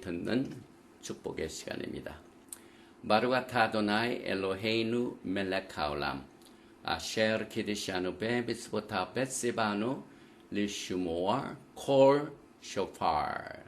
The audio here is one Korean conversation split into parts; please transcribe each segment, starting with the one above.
듣는 축복의 시간입니다. 바루가타 아도나이 엘로헤이누 멜렉 하올람 아셰르 키디샤누 베비스보타 베시바누 리슈모아 콜 쇼파르.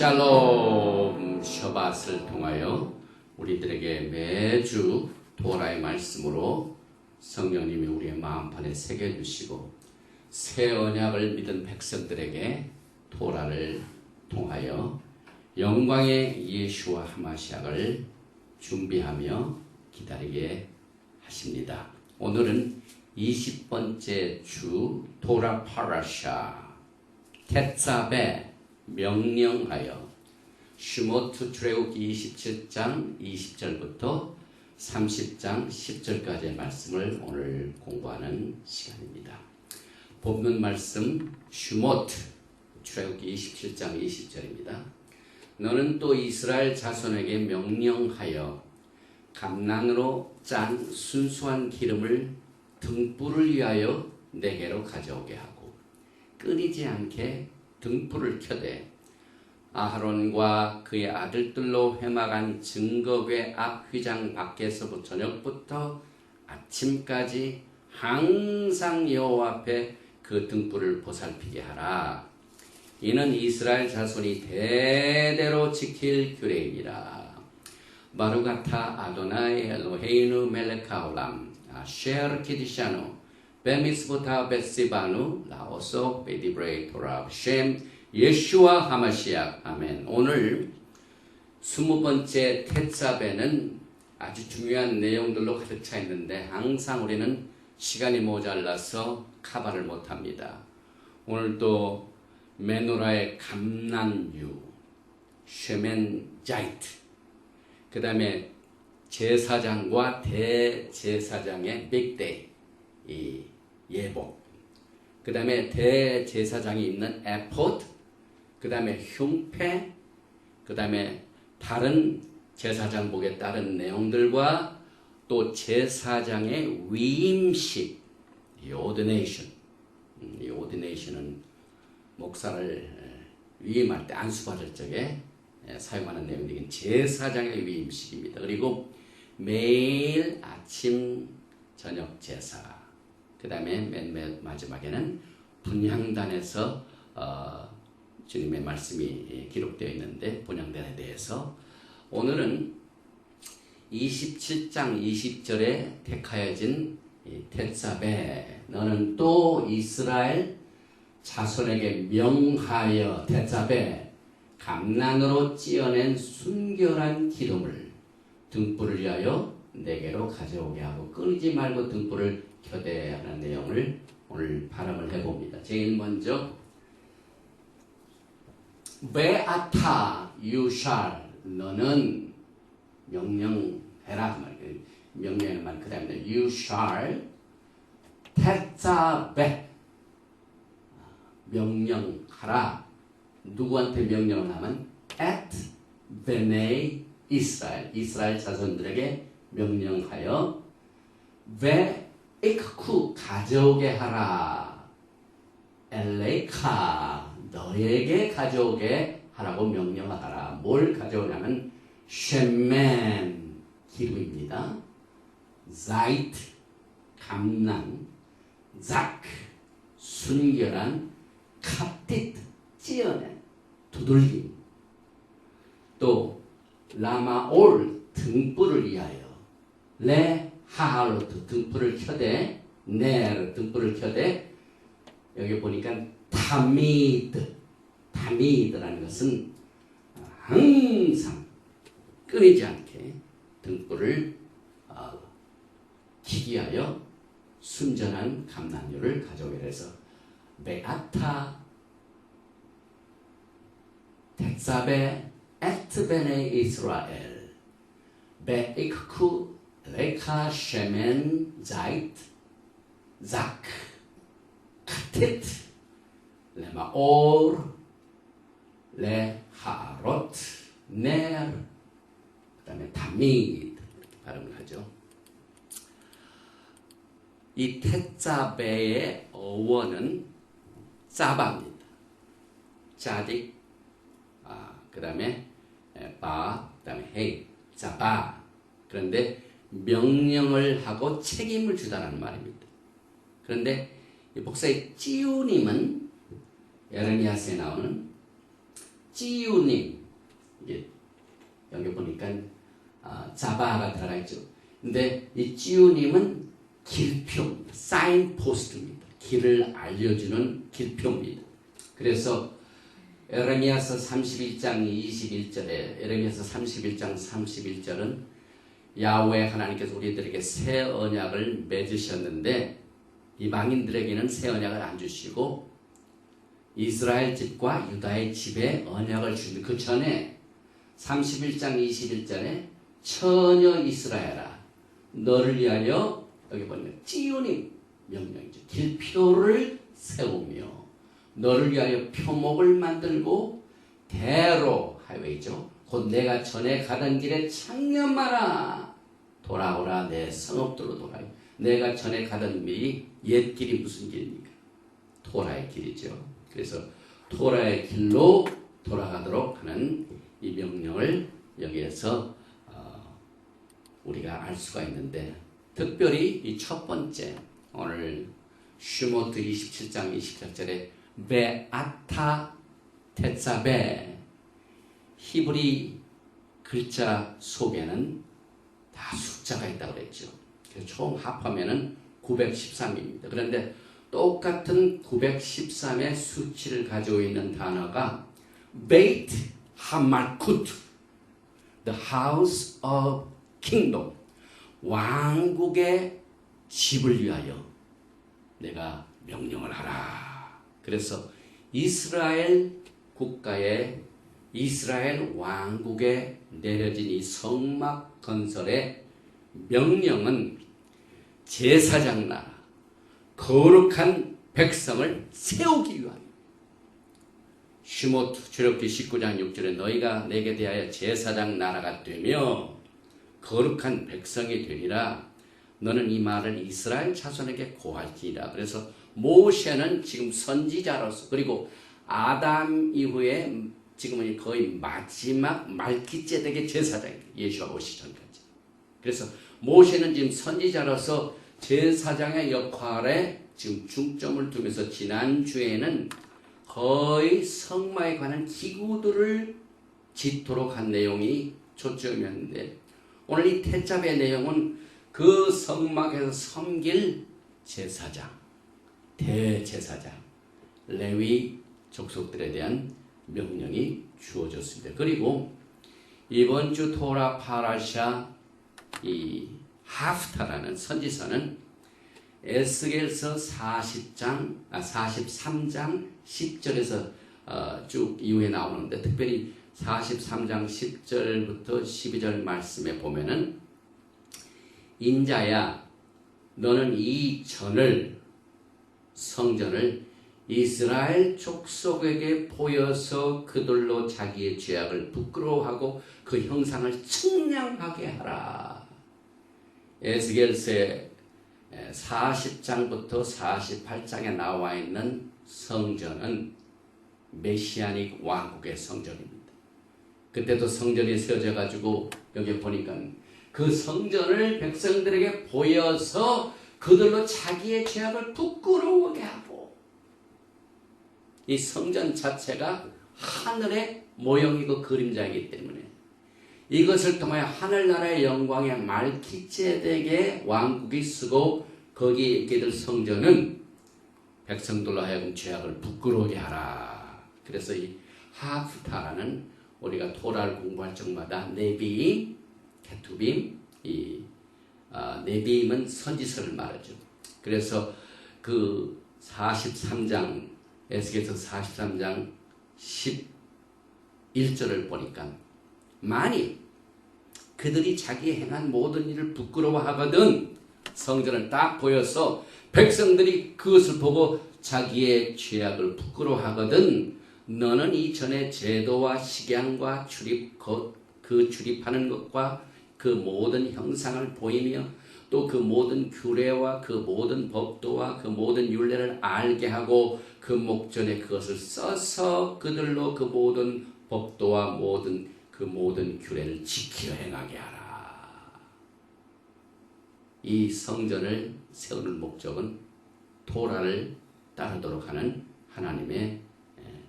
샬롬. 셔밧을 통하여 우리들에게 매주 도라의 말씀으로 성령님이 우리의 마음판에 새겨주시고 새 언약을 믿은 백성들에게 도라를 통하여 영광의 예수와 하마시약을 준비하며 기다리게 하십니다. 오늘은 20번째 주 도라 파라샤 텟사베 명령하여 슈모트 출애굽기 27장 20절부터 30장 10절까지의 말씀을 오늘 공부하는 시간입니다. 본문 말씀 슈모트 출애굽기 27장 20절입니다. 너는 또 이스라엘 자손에게 명령하여 감난으로 짠 순수한 기름을 등불을 위하여 내게로 가져오게 하고 끊이지 않게 등불을 켜되 아하론과 그의 아들들로 회막한 증거궤 앞 휘장 밖에서부터 저녁부터 아침까지 항상 여호와 앞에 그 등불을 보살피게 하라. 이는 이스라엘 자손이 대대로 지킬 규례이니라. 바루가타 아도나이 엘로헤이누 멜렉 하올람 아셰르 키디샤누 베미스보타 베시바누 라오소 베디브레이 토라 셴 예슈와 하마시약. 아멘. 오늘 20번째 텟사베는 아주 중요한 내용들로 가득 차 있는데 항상 우리는 시간이 모자라서 카바를 못합니다. 오늘도 메노라의 감난유 쉐멘자이트, 그 다음에 제사장과 대제사장의 빅데이, 이 예복, 그 다음에 대제사장이 입는 에포드, 그 다음에 흉패, 그 다음에 다른 제사장복에 따른 내용들과 또 제사장의 위임식, 이 오디네이션. 이 오디네이션은 목사를 위임할 때 안수받을 적에 사용하는 내용들이 제사장의 위임식입니다. 그리고 매일 아침 저녁 제사, 그 다음에 맨 마지막에는 분향단에서 주님의 말씀이 기록되어 있는데 분향단에 대해서 오늘은 27장 20절에 택하여진 텟사베, 너는 또 이스라엘 자손에게 명하여 텟사베 감난으로 찌어낸 순결한 기름을 등불을 위하여 내게로 가져오게 하고 끊이지 말고 등불을 켜대 하는 내용을 오늘 발음을 해봅니다. 제일 먼저 베아타 유샬, 너는 명령해라. 명령의 말 그 다음에 you shall 테짜베 명령하라. 누구한테 명령을 하면 at 베네 이스라엘 자손들에게 명령하여 베 이크쿠 가져오게 하라. 엘레카 너에게 가져오게 하라고 명령하라. 뭘 가져오냐면 쉐멘 기름입니다. 자이트 감난, 자크 순결한, 카티트 찌어낸 두들김, 또 라마올 등불을 위하여, 레 하할로트 등불을 켜되, 네 등불을 켜되, 여기 보니까 타미드라는 것은 항상 끊이지 않게 등불을 켜기 위하여 순전한 감난료를 가져오게 해서 베아타 텍사베 에트베네 이스라엘 베이크쿠 레카 쉐멘 자이트 자크 카티트 레마올 레하롯 넬 그 다음에 타미드 발음을 하죠. 이 테짜베의 어원은 짜바입니다. 짜딕, 그 다음에 바, 그 다음에 헤이, 짜바. 그런데 명령을 하고 책임을 주다라는 말입니다. 그런데 이 목사의 찌우님은 에레미야스에 나오는 찌우님, 이게 여기 보니까 자바가 들어가 있죠. 근데 이 찌우님은 길표입니다. 사인포스트입니다. 길을 알려주는 길표입니다. 그래서 에레미야서 31장 21절에 에레미야서 31장 31절은 야훼 하나님께서 우리들에게 새 언약을 맺으셨는데 이방인들에게는 새 언약을 안 주시고 이스라엘 집과 유다의 집에 언약을 주는데 그 전에 31장 21절에 처녀 이스라엘아 너를 위하여 여기 보면 찌우님 명령이죠. 길표를 세우며 너를 위하여 표목을 만들고 대로 하이웨이죠. 곧 내가 전에 가던 길에 창념하라. 돌아오라 내 성읍들로 돌아요. 내가 전에 가던 길이 옛 길이 무슨 길입니까? 토라의 길이죠. 그래서 토라의 길로 돌아가도록 하는 이 명령을 여기에서 우리가 알 수가 있는데 특별히 이 첫 번째 오늘 슈모트 27장 24절에 베아타 테사베 히브리 글자 속에는 다 숫자가 있다고 그랬죠. 그래서 총 합하면은 913입니다. 그런데 똑같은 913의 수치를 가지고 있는 단어가 베이트 하말쿠트 The House of Kingdom 왕국의 집을 위하여 내가 명령을 하라. 그래서 이스라엘 국가의 이스라엘 왕국에 내려진 이 성막 건설의 명령은 제사장 나라 거룩한 백성을 세우기 위하여 슈모트 출애굽기 19장 6절에 너희가 내게 대하여 제사장 나라가 되며 거룩한 백성이 되리라. 너는 이 말을 이스라엘 자손에게 고할지니라. 그래서 모세는 지금 선지자로서 그리고 아담 이후에 지금은 거의 마지막 말기ጼ덱의 제사장이에요. 예수가 오시기 전까지. 그래서 모세는 지금 선지자로서 제사장의 역할에 지금 중점을 두면서 지난주에는 거의 성막에 관한 기구들을 짓도록 한 내용이 초점이었는데 오늘 이 테잡의 내용은 그 성막에서 섬길 제사장, 대제사장, 레위 족속들에 대한 명령이 주어졌습니다. 그리고 이번 주 토라 파라샤 이 하프타라는 선지서는 에스겔서 43장 10절에서 쭉 이후에 나오는데 특별히 43장 10절부터 12절 말씀에 보면은 인자야 너는 이 전을 성전을 이스라엘 족속에게 보여서 그들로 자기의 죄악을 부끄러워하고 그 형상을 측량하게 하라. 에스겔서의 40장부터 48장에 나와 있는 성전은 메시아닉 왕국의 성전입니다. 그때도 성전이 세워져 가지고 여기 보니까 그 성전을 백성들에게 보여서 그들로 자기의 죄악을 부끄러워하게 하고, 이 성전 자체가 하늘의 모형이고 그림자이기 때문에 이것을 통하여 하늘나라의 영광의 말기ጼ덱의 왕국이 쓰고 거기에 있게 될 성전은 백성들로 하여금 죄악을 부끄러워하게 하라. 그래서 이 하프타라는 우리가 토라를 공부할 적마다 네비임, 케투빔, 네비임은 선지서를 말하죠. 그래서 그 43장, 에스겔서 43장 11절을 보니까 만일 그들이 자기 행한 모든 일을 부끄러워하거든 성전을 딱 보여서 백성들이 그것을 보고 자기의 죄악을 부끄러워하거든 너는 이전의 제도와 식양과 출입 그 출입하는 것과 그 모든 형상을 보이며 또 그 모든 규례와 그 모든 법도와 그 모든 율례를 알게 하고 그 목전에 그것을 써서 그들로 그 모든 법도와 그 모든 규례를 지키려 행하게 하라. 이 성전을 세우는 목적은 토라를 따르도록 하는 하나님의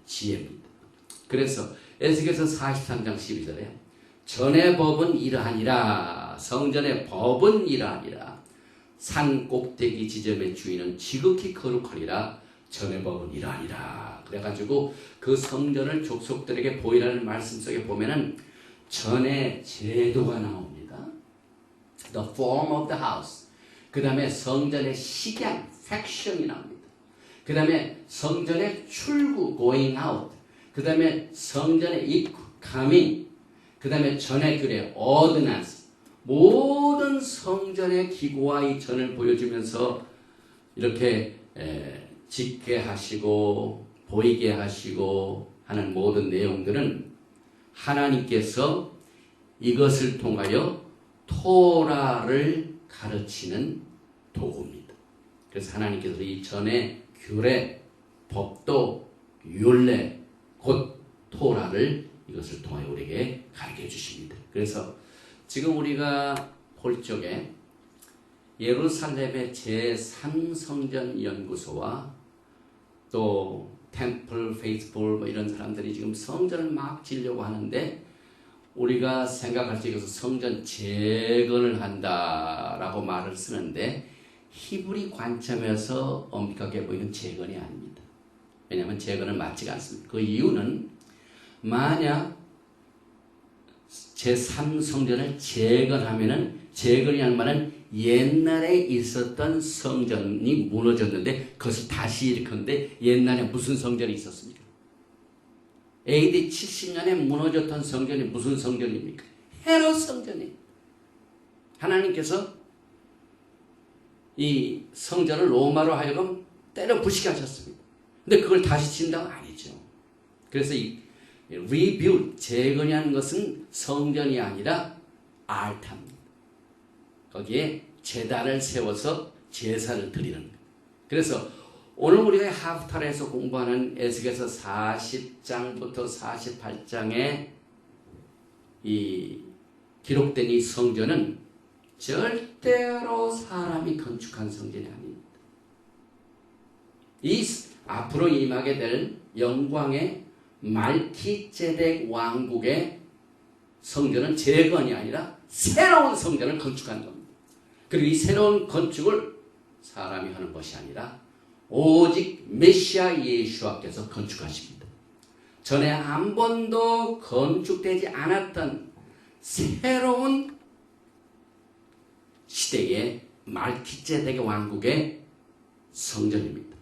지혜입니다. 그래서 에스겔서 43장 12절에 전의 법은 이러하니라. 성전의 법은 이러하니라. 산 꼭대기 지점의 주인은 지극히 거룩하리라. 전의 법은 이러하니라. 그래가지고 그 성전을 족속들에게 보이라는 말씀 속에 보면은 전의 제도가 나옵니다. The form of the house. 그 다음에 성전의 식양, 팩션이 나옵니다. 그 다음에 성전의 출구, going out. 그 다음에 성전의 입구, coming. 그 다음에 전의 규례, ordinance. 모든 성전의 기구와 이 전을 보여주면서 이렇게 짓게 하시고 보이게 하시고 하는 모든 내용들은 하나님께서 이것을 통하여 토라를 가르치는 도구입니다. 그래서 하나님께서 이 전의 규례, 법도, 율례, 곧 토라를 이것을 통하여 우리에게 가르쳐 주십니다. 그래서 지금 우리가 볼 적에 예루살렘의 제3성전 연구소와 또 템플, 페이스풀 뭐 이런 사람들이 지금 성전을 막 지으려고 하는데 우리가 생각할 때 이것은 성전 재건을 한다라고 말을 쓰는데 히브리 관점에서 엄격하게 보이는 재건이 아닙니다. 왜냐하면 재건은 맞지가 않습니다. 그 이유는 만약 제3성전을 재건하면은 재건이라는 말은 옛날에 있었던 성전이 무너졌는데 그것을 다시 일으켰는데 옛날에 무슨 성전이 있었습니까? AD 70년에 무너졌던 성전이 무슨 성전입니까? 헤롯 성전이에요. 하나님께서 이 성전을 로마로 하여금 때려 부시게 하셨습니다. 근데 그걸 다시 짓는다고 아니죠. 그래서 이 리뷰, 재건이라는 것은 성전이 아니라 알타입니다. 거기에 제단을 세워서 제사를 드리는 거예요. 그래서 오늘 우리가 하프타라에서 공부하는 에스겔서 40장부터 48장에 이 기록된 이 성전은 절대로 사람이 건축한 성전이 아닙니다. 이 앞으로 임하게 될 영광의 말기ጼ덱 왕국의 성전은 재건이 아니라 새로운 성전을 건축하는 겁니다. 그리고 이 새로운 건축을 사람이 하는 것이 아니라 오직 메시아 예수와께서 건축하십니다. 전에 한 번도 건축되지 않았던 새로운 시대의 말기ጼ덱의 왕국의 성전입니다.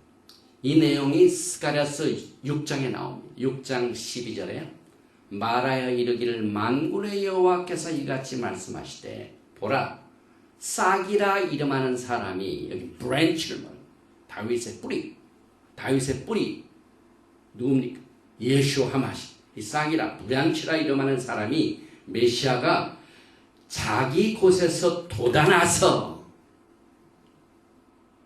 이 내용이 스가랴서 6장에 나옵니다. 6장 12절에 말하여 이르기를 만군의 여호와께서 이같이 말씀하시되 보라 싹이라 이름하는 사람이 여기 브랜치를 말합니다. 다윗의 뿌리 누굽니까? 예수와 하마시, 이 쌍이라 불량치라 이름하는 사람이 메시아가 자기 곳에서 돋아나서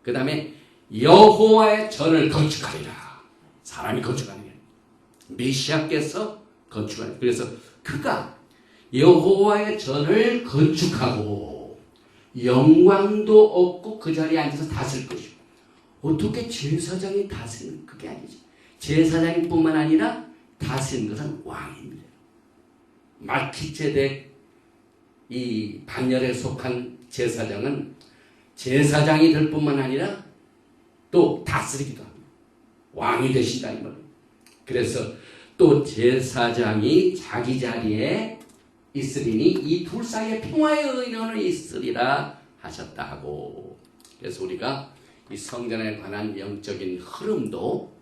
그 다음에 여호와의 전을 건축하리라. 사람이 건축하는 게 메시아께서 건축하는. 그래서 그가 여호와의 전을 건축하고 영광도 없고 그 자리에 앉아서 다스릴 것이고. 어떻게 제사장이 다스리는 그게 아니지. 제사장일 뿐만 아니라 다스리는 것은 왕입니다. 말키제덱 이 반열에 속한 제사장은 제사장이 될 뿐만 아니라 또 다스리기도 합니다. 왕이 되신다 이 말이에요. 그래서 또 제사장이 자기 자리에 있으리니 이 둘 사이에 평화의 의논을 있으리라 하셨다 하고. 그래서 우리가 이 성전에 관한 영적인 흐름도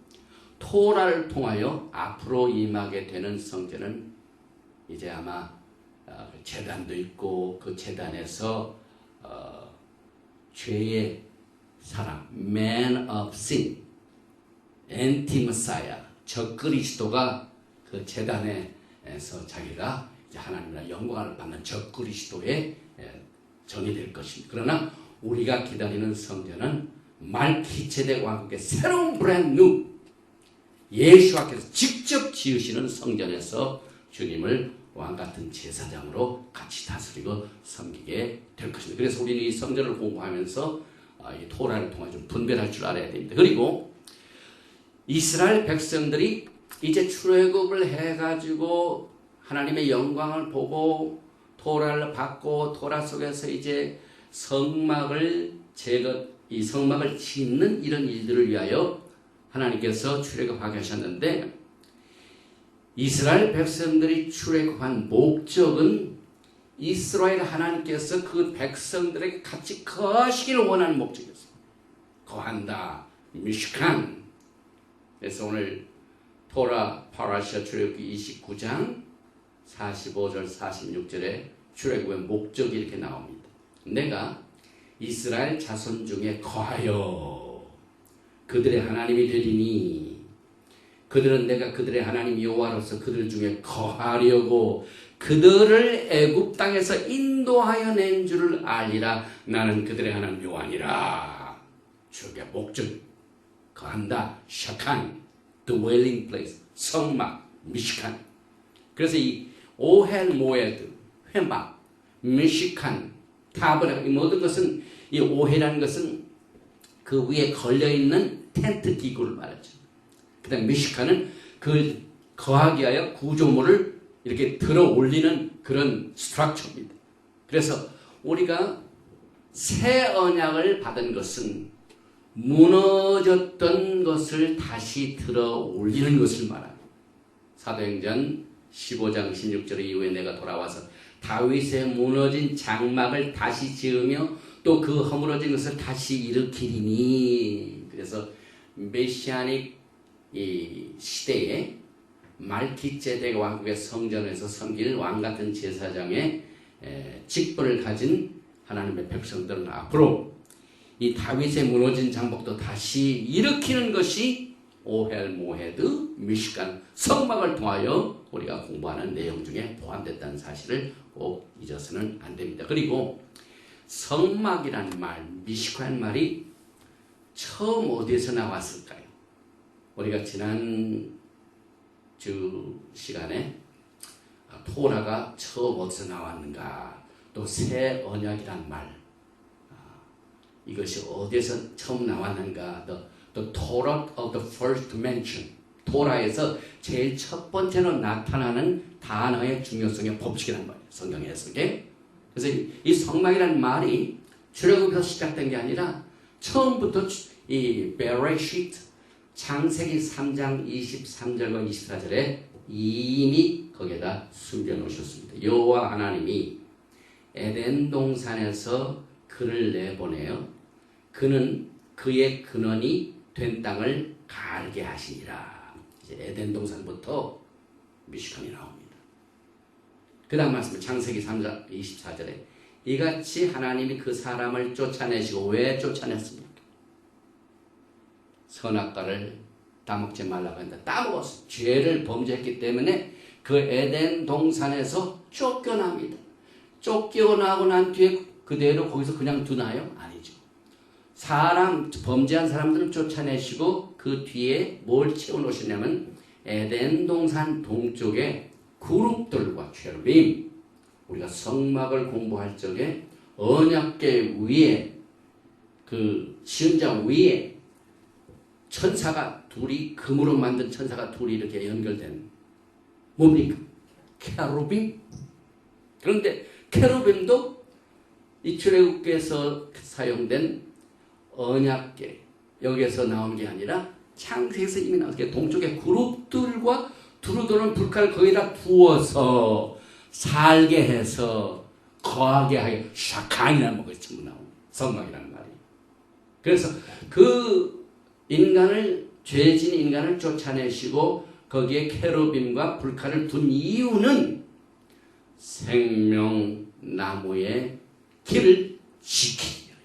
토라를 통하여 앞으로 임하게 되는 성전은 이제 아마 제단도 있고 그 제단에서 죄의 사람, man of sin, anti-messiah, 적그리스도가 그 제단에서 자기가 이제 하나님과 영광을 받는 적그리스도의 전이 될 것입니다. 그러나 우리가 기다리는 성전은 말키제덱 왕국의 새로운 브랜드 예수께서 직접 지으시는 성전에서 주님을 왕같은 제사장으로 같이 다스리고 섬기게 될 것입니다. 그래서 우리는 이 성전을 공부하면서 이 토라를 통해 좀 분별할 줄 알아야 됩니다. 그리고 이스라엘 백성들이 이제 출애굽을 해가지고 하나님의 영광을 보고 토라를 받고 토라 속에서 이제 성막을 이 성막을 짓는 이런 일들을 위하여 하나님께서 출애굽하게 하셨는데 이스라엘 백성들이 출애굽한 목적은 이스라엘 하나님께서 그 백성들에게 같이 거하시기를 원하는 목적이었습니다. 거한다. 미시칸. 그래서 오늘 토라 파라샤 출애굽기 29장 45절 46절에 출애굽의 목적이 이렇게 나옵니다. 내가 이스라엘 자손 중에 거하여 그들의 하나님이 되리니 그들은 내가 그들의 하나님 여호와로서 그들 중에 거하려고 그들을 애굽 땅에서 인도하여 낸 줄을 알리라. 나는 그들의 하나님 여호와니라. 주의 목적 거한다. 샤칸, dwelling place, 성막, 미시칸. 그래서 이 오헬 모에드, 회막, 미시칸, 타브레, 이 모든 것은 이 오헬이라는 것은 그 위에 걸려 있는 텐트 기구를 말하죠. 그다음 미시칸은 그 거하기 위하여 구조물을 이렇게 들어 올리는 그런 스트럭처입니다. 그래서 우리가 새 언약을 받은 것은 무너졌던 것을 다시 들어 올리는 것을 말합니다. 사도행전 15장 16절 이후에 내가 돌아와서 다윗의 무너진 장막을 다시 지으며 또 그 허물어진 것을 다시 일으키리니. 그래서 메시아닉 이 시대에 말키제덱 왕국의 성전에서 섬길 왕같은 제사장의 직분을 가진 하나님의 백성들은 앞으로 이 다윗의 무너진 장막도 다시 일으키는 것이 오헬 모헤드 미시간 성막을 통하여 우리가 공부하는 내용 중에 포함됐다는 사실을 꼭 잊어서는 안 됩니다. 그리고 성막이라는 말, 미시간 말이 처음 어디에서 나왔을까요? 우리가 지난 주 시간에 토라가 처음 어디서 나왔는가, 또 새 언약이란 말, 이것이 어디에서 처음 나왔는가, the Torah of the first mention, 토라에서 제일 첫 번째로 나타나는 단어의 중요성의 법칙이란 말이에요. 성경 해석에. 그래서 이 성막이라는 말이 출애굽에서 시작된 게 아니라 처음부터 이 베레시트 창세기 3장 23절과 24절에 이미 거기에다 숨겨 놓으셨습니다. 여호와 하나님이 에덴 동산에서 그를 내보내어 그는 그의 근원이 된 땅을 갈게 하시니라. 이제 에덴 동산부터 미시칸이 나옵니다. 그 다음 말씀 창세기 3장 24절에 이같이 하나님이 그 사람을 쫓아내시고 왜 쫓아냈습니까? 선악과를 따먹지 말라고 한다. 따먹었어. 죄를 범죄했기 때문에 그 에덴 동산에서 쫓겨납니다. 쫓겨나고 난 뒤에 그대로 거기서 그냥 두나요? 아니죠. 범죄한 사람들은 쫓아내시고 그 뒤에 뭘 채워놓으시냐면 에덴 동산 동쪽에 그룹들과 체르빔, 우리가 성막을 공부할 적에 언약궤 위에 그 시은자 위에 천사가 둘이 금으로 만든 천사가 둘이 이렇게 연결된 뭡니까? 케루빔. 그런데 케루빔도 이 출애굽기에서 사용된 언약궤 여기에서 나온 게 아니라 창세기에서 이미 나온 게 동쪽의 그룹들과 두루두는 불칼을 거기다 부어서 살게 해서 거하게 하게 샤칸이라는 뭐가 전부 나온 성막이라는 말이. 그래서 그 죄진 인간을 쫓아내시고 거기에 케루빔과 불칼을 둔 이유는 생명나무의 길을 지키기 위해요.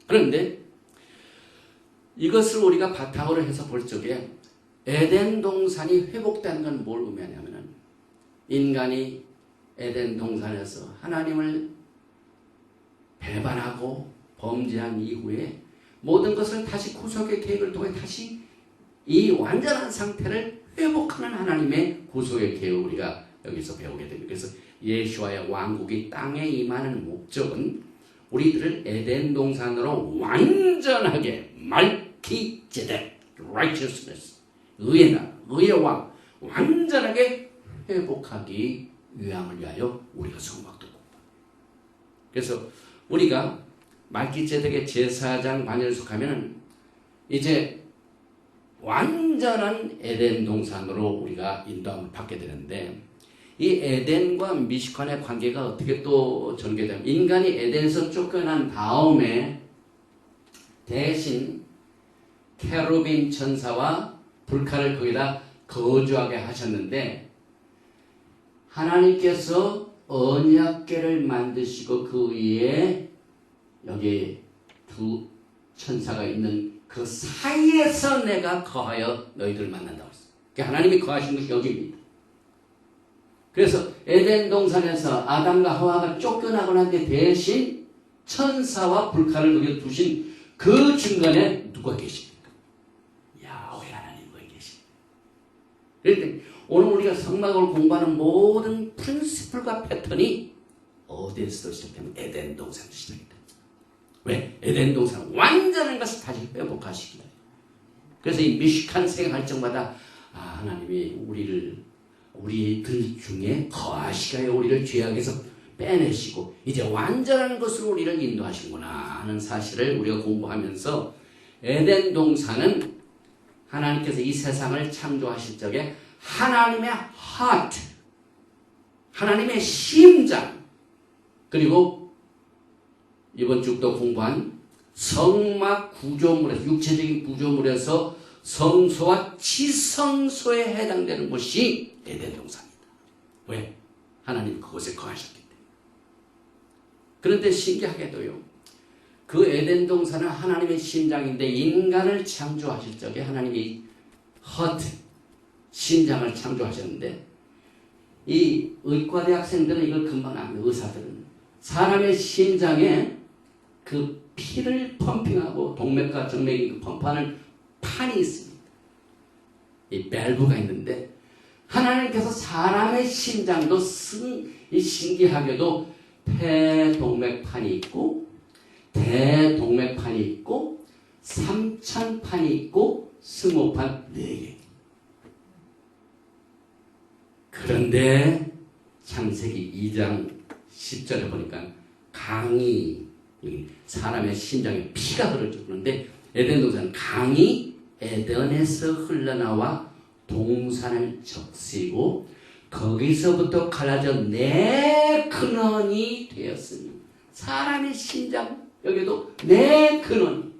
그런데 이것을 우리가 바탕으로 해서 볼 적에 에덴 동산이 회복되는 건 뭘 의미하냐면은 인간이 에덴 동산에서 하나님을 배반하고 범죄한 이후에 모든 것을 다시 구속의 계획을 통해 다시 이 완전한 상태를 회복하는 하나님의 구속의 계획을 우리가 여기서 배우게 됩니다. 그래서 예수와의 왕국이 땅에 임하는 목적은 우리들을 에덴 동산으로 완전하게 말키제덱 righteousness 의의 나라, 의의 왕 완전하게 회복하기 위함을 위하여 우리가 성막도 공부합니다. 그래서 우리가 말기ጼ덱의 제사장 반열에 속하면 이제 완전한 에덴 동산으로 우리가 인도함을 받게 되는데 이 에덴과 미식관의 관계가 어떻게 또 전개되면 인간이 에덴에서 쫓겨난 다음에 대신 케루빔 천사와 불칼을 거기다 거주하게 하셨는데 하나님께서 언약궤를 만드시고 그 위에 여기 두 천사가 있는 그 사이에서 내가 거하여 너희들을 만난다고 했어요. 그러니까 하나님이 거하신 것이 여기입니다. 그래서 에덴 동산에서 아담과 하와가 쫓겨나고 난 뒤에 대신 천사와 불칼을 거기에 두신 그 중간에 누가 계십니까? 야훼 하나님 거기 계십니다. 그런데 오늘 우리가 성막을 공부하는 모든 프린시플과 패턴이 어디에서 시작되면 에덴 동산에서 시작됩니다. 왜? 에덴 동산 완전한 것을 다시 회복하시기 위해. 그래서 이 미식한 생활 적마다 하나님이 우리들 중에 거하시가요 우리를 죄악에서 빼내시고 이제 완전한 것으로 우리를 인도하시구나 하는 사실을 우리가 공부하면서 에덴 동산은 하나님께서 이 세상을 창조하실 적에 하나님의 heart, 하나님의 심장, 그리고 이번 주도 공부한 성막 구조물에서 육체적인 구조물에서 성소와 지성소에 해당되는 곳이 에덴 동산이다. 왜? 하나님 그곳에 거하셨기 때문에. 그런데 신기하게도요. 그 에덴 동산은 하나님의 심장인데 인간을 창조하실 적에 하나님이 heart, 심장을 창조하셨는데 이 의과대 학생들은 이걸 금방 압니다. 의사들은. 사람의 심장에 그 피를 펌핑하고 동맥과 정맥이 그 펌프하는 판이 있습니다. 이 밸브가 있는데 하나님께서 사람의 심장도 신기하게도 폐동맥판이 있고 대동맥판이 있고 삼천판이 있고 승모판 4개. 그런데 창세기 2장 10절에 보니까 강이 사람의 심장에 피가 흐르죠. 그런데 에덴 동산은 강이 에덴에서 흘러나와 동산을 적시고 거기서부터 갈라져 4근원이 되었으니 사람의 심장 여기도 4근원.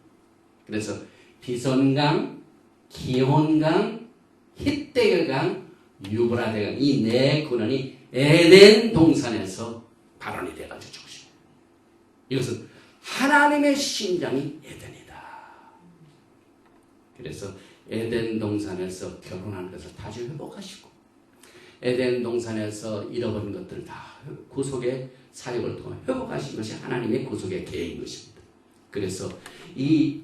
그래서 비손강, 기혼강, hit대결강, 유브라데강 이 4근원이 에덴 동산에서 발원이 돼가지고 죽으십니다. 이것은 하나님의 심장이 에덴이다. 그래서 에덴 동산에서 결혼한 것을 다시 회복하시고 에덴 동산에서 잃어버린 것들을 다 구속의 사역을 통해 회복하신 것이 하나님의 구속의 계획인 것입니다. 그래서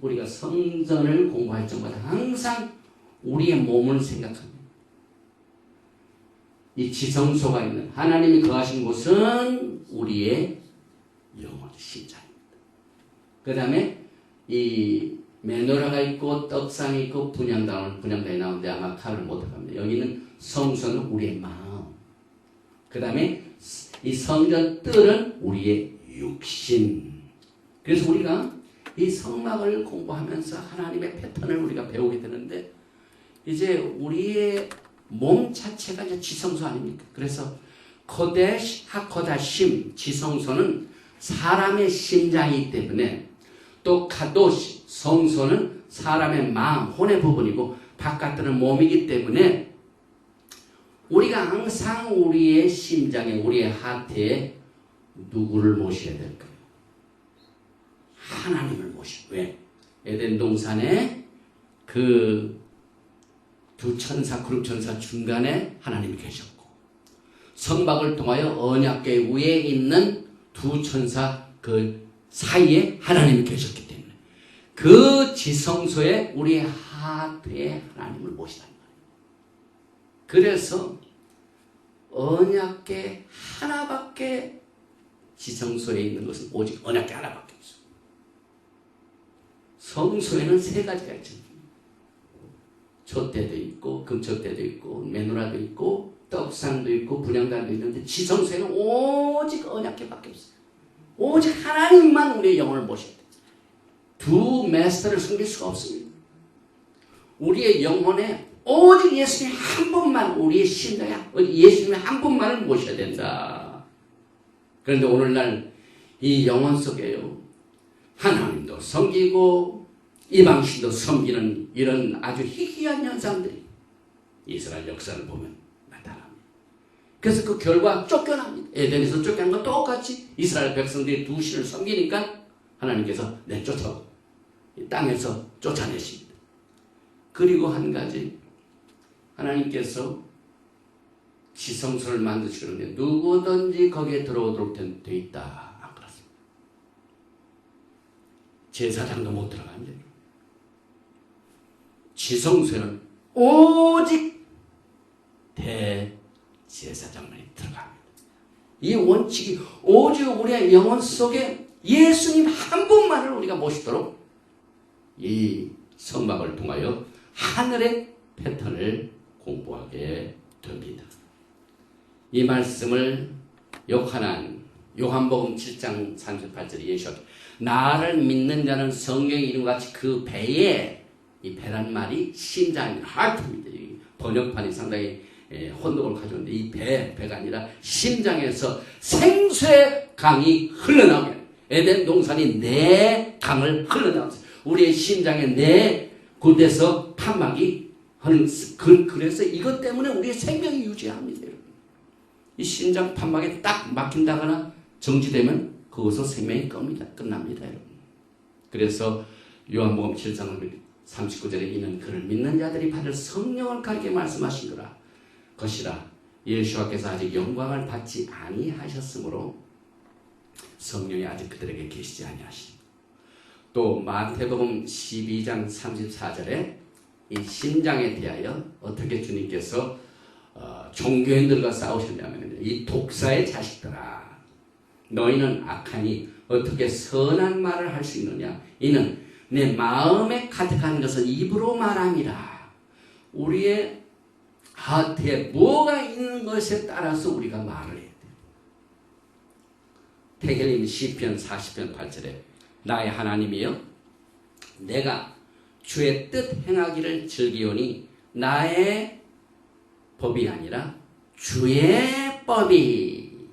우리가 성전을 공부할 때마다 항상 우리의 몸을 생각합니다. 이 지성소가 있는 하나님이 거하신 곳은 우리의 영혼, 심장입니다. 그 다음에 이 메노라가 있고 떡상이 있고 분향단이 나오는데 아마 칼을 못합니다. 여기는 성소는 우리의 마음. 그 다음에 이 성전 뜰은 우리의 육신. 그래서 우리가 이 성막을 공부하면서 하나님의 패턴을 우리가 배우게 되는데 이제 우리의 몸 자체가 이제 지성소 아닙니까? 그래서 코데시 하코다심 지성소는 사람의 심장이기 때문에 또 카도시 성소는 사람의 마음, 혼의 부분이고 바깥은 몸이기 때문에 우리가 항상 우리의 심장에 우리의 하트에 누구를 모셔야 될까요? 하나님을 모셔. 왜? 에덴 동산에 그 두 천사, 그룹 천사 중간에 하나님이 계셨고 성막을 통하여 언약궤 위에 있는 두 천사 그 사이에 하나님이 계셨기 때문에 그 지성소에 우리의 하트에 하나님을 모시단 말이에요. 그래서 언약궤 하나밖에 지성소에 있는 것은 오직 언약궤 하나밖에 없어요. 성소에는 세 가지가 있죠. 촛대도 있고 금촛대도 있고 메노라도 있고 떡상도 있고 분향단도 있는데 지성소에는 오직 언약궤밖에 없어요. 오직 하나님만 우리의 영혼을 모셔야 돼요. 두 마스터를 숨길 수가 없습니다. 우리의 영혼에 오직 예수님 한 분만 우리의 심장에 예수님 한 분만을 모셔야 된다. 그런데 오늘날 이 영혼 속에요. 하나님도 섬기고 이방신도 섬기는 이런 아주 희귀한 현상들이 이스라엘 역사를 보면 나타납니다. 그래서 그 결과 쫓겨납니다. 에덴에서 쫓겨난 건 똑같이 이스라엘 백성들이 두 신을 섬기니까 하나님께서 내쫓아 이 땅에서 쫓아내십니다. 그리고 한 가지 하나님께서 지성소를 만드시는데 누구든지 거기에 들어오도록 돼 있다. 안 그렇습니다. 제사장도 못 들어갑니다. 지성소에는 오직 대제사장만이 들어갑니다. 이 원칙이 오직 우리의 영혼 속에 예수님 한 분만을 우리가 모시도록 이 성막을 통하여 하늘의 패턴을 공부하게 됩니다. 이 말씀을 요한복음 7장 38절에 예수가 나를 믿는 자는 성경에 이름 같이 그 배에 이 배란 말이 심장입니다. 하트입니다. 번역판이 상당히 혼동을 가져오는데 이 배가 아니라 심장에서 생수의 강이 흘러나오게 에덴 동산이 네 강을 흘러나오면서 우리의 심장에 네 곳에서 판막이 하는 그래서 이것 때문에 우리의 생명이 유지합니다. 여러분. 이 심장 판막에 딱 막힌다거나 정지되면 거기서 생명이 끝납니다. 여러분. 그래서 요한복음 7장 39절에 이는 그를 믿는 자들이 받을 성령을 가리켜 말씀하신 것이라 예수와께서 아직 영광을 받지 아니하셨으므로 성령이 아직 그들에게 계시지 아니하시니 또 마태복음 12장 34절에 이 심장에 대하여 어떻게 주님께서 종교인들과 싸우셨냐면 이 독사의 자식들아 너희는 악하니 어떻게 선한 말을 할 수 있느냐 이는 내 마음에 가득한 것은 입으로 말함이라. 우리의 하트에 뭐가 있는 것에 따라서 우리가 말을 해야 돼요. 테겔림 시편 40편 8절에 나의 하나님이여 내가 주의 뜻 행하기를 즐기오니 나의 법이 아니라 주의 법이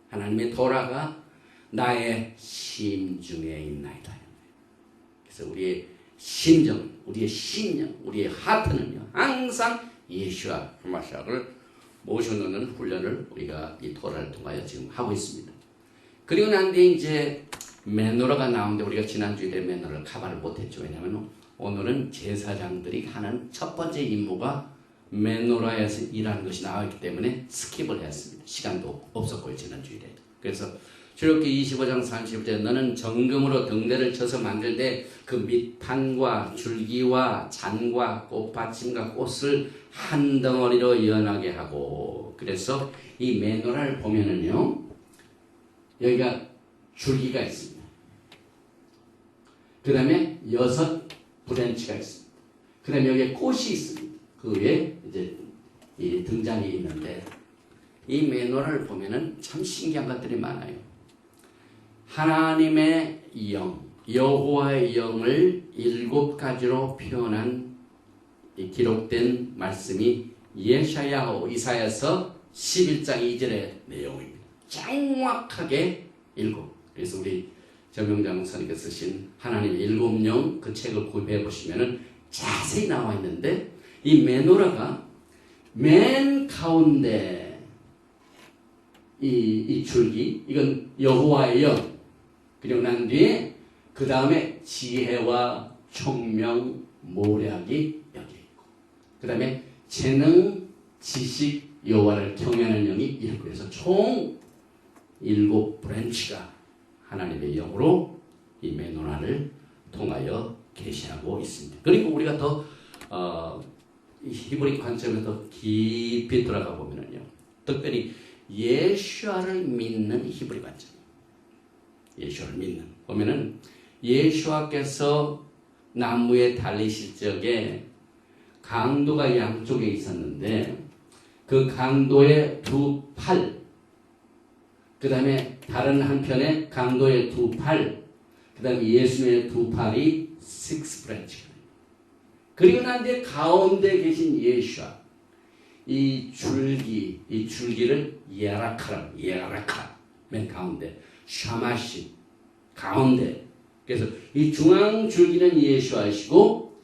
하나님의 도라가 나의 심중에 있나이다. 그래서 우리의 심정, 우리의 신령, 우리의 하트는요 항상 예수와 하마샤를 모셔놓는 훈련을 우리가 이 토라를 통하여 지금 하고 있습니다. 그리고 난 뒤에 이제 메노라가 나오는데 우리가 지난주에 메노라를 커버를 못했죠. 왜냐하면 오늘은 제사장들이 하는 첫 번째 임무가 메노라에서 일하는 것이 나왔기 때문에 스킵을 했습니다. 시간도 없었고요. 지난주에. 그래서 출애굽기 25장 30절 너는 정금으로 등대를 쳐서 만들 때 그 밑판과 줄기와 잔과 꽃받침과 꽃을 한 덩어리로 연하게 하고 그래서 이 메노라를 보면은요 여기가 줄기가 있습니다. 그 다음에 6 브랜치가 있습니다. 그 다음에 여기에 꽃이 있습니다. 그 위에 이제 이 등잔이 있는데 이 메노라를 보면은 참 신기한 것들이 많아요. 하나님의 영, 여호와의 영을 7가지로 표현한 이 기록된 말씀이 예샤야호 이사야서 11장 2절의 내용입니다. 정확하게 7. 그래서 우리 정명장 목사님께서 쓰신 하나님의 7영 그 책을 구입해 보시면은 자세히 나와 있는데 이 메노라가 맨 가운데 이 줄기 이건 여호와의 영 그리고 난 뒤에 그 다음에 지혜와 총명 모략이 여기 있고 그 다음에 재능 지식 여호와를 경외하는 영이 있고 그래서 총 7 브랜치가 하나님의 영으로 이 메노라를 통하여 계시하고 있습니다. 그리고 우리가 더 히브리 관점에서 더 깊이 들어가 보면은요, 특별히 예수아를 믿는 히브리 관점, 예수아를 믿는 보면은 예수아께서 나무에 달리실 적에 강도가 양쪽에 있었는데 그 강도의 2팔, 그 다음에 다른 한편에 강도의 2팔, 그 다음에 예수님의 2팔이 6 브랜치가 그리고 난 뒤에 가운데 계신 예수아 이 줄기를 예라카 맨 가운데 샤마시 가운데 그래서 이 중앙 줄기는 예수아이시고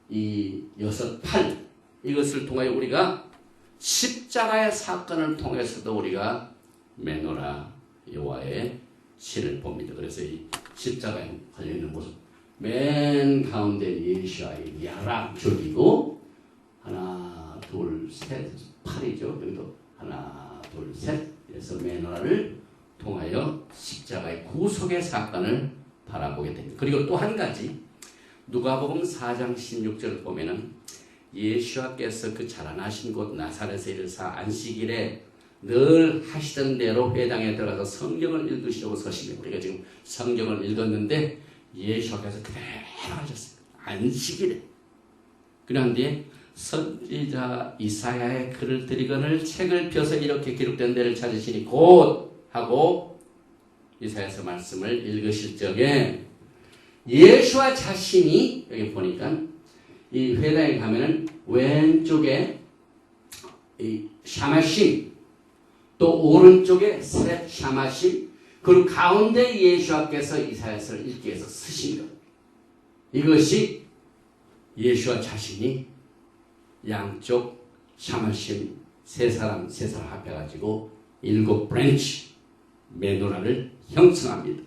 이 6팔 이것을 통하여 우리가 십자가의 사건을 통해서도 우리가 메노라 여호와의 신을 봅니다. 그래서 이 십자가에 걸려있는 모습 맨 가운데 예수아의 야락 줄기고 하나 둘셋 팔이죠. 여기도 하나 둘셋 그래서 메노라를 통하여 십자가의 구속의 사건을 바라보게 됩니다. 그리고 또 한 가지 누가복음 4장 16절을 보면은 예수께서 그 자라나신 곳 나사렛에 이르사 안식일에 늘 하시던 대로 회당에 들어가서 성경을 읽으시려고 서시며 우리가 지금 성경을 읽었는데 예수께서 그대로 하셨습니다. 안식일에. 그런데 선지자 이사야의 글을 드리거늘 책을 펴서 이렇게 기록된 데를 찾으시니 곧 하고 이사야서 말씀을 읽으실 적에 예수와 자신이 여기 보니까 이 회당에 가면은 왼쪽에 이 샤마심 또 오른쪽에 셋 샤마심 그리고 가운데 예수께서 이사야서를 읽기 위해서 쓰신 것 이것이 예수와 자신이 양쪽 샤마심 세 사람 합해가지고 7 브랜치 메노라를 형성합니다.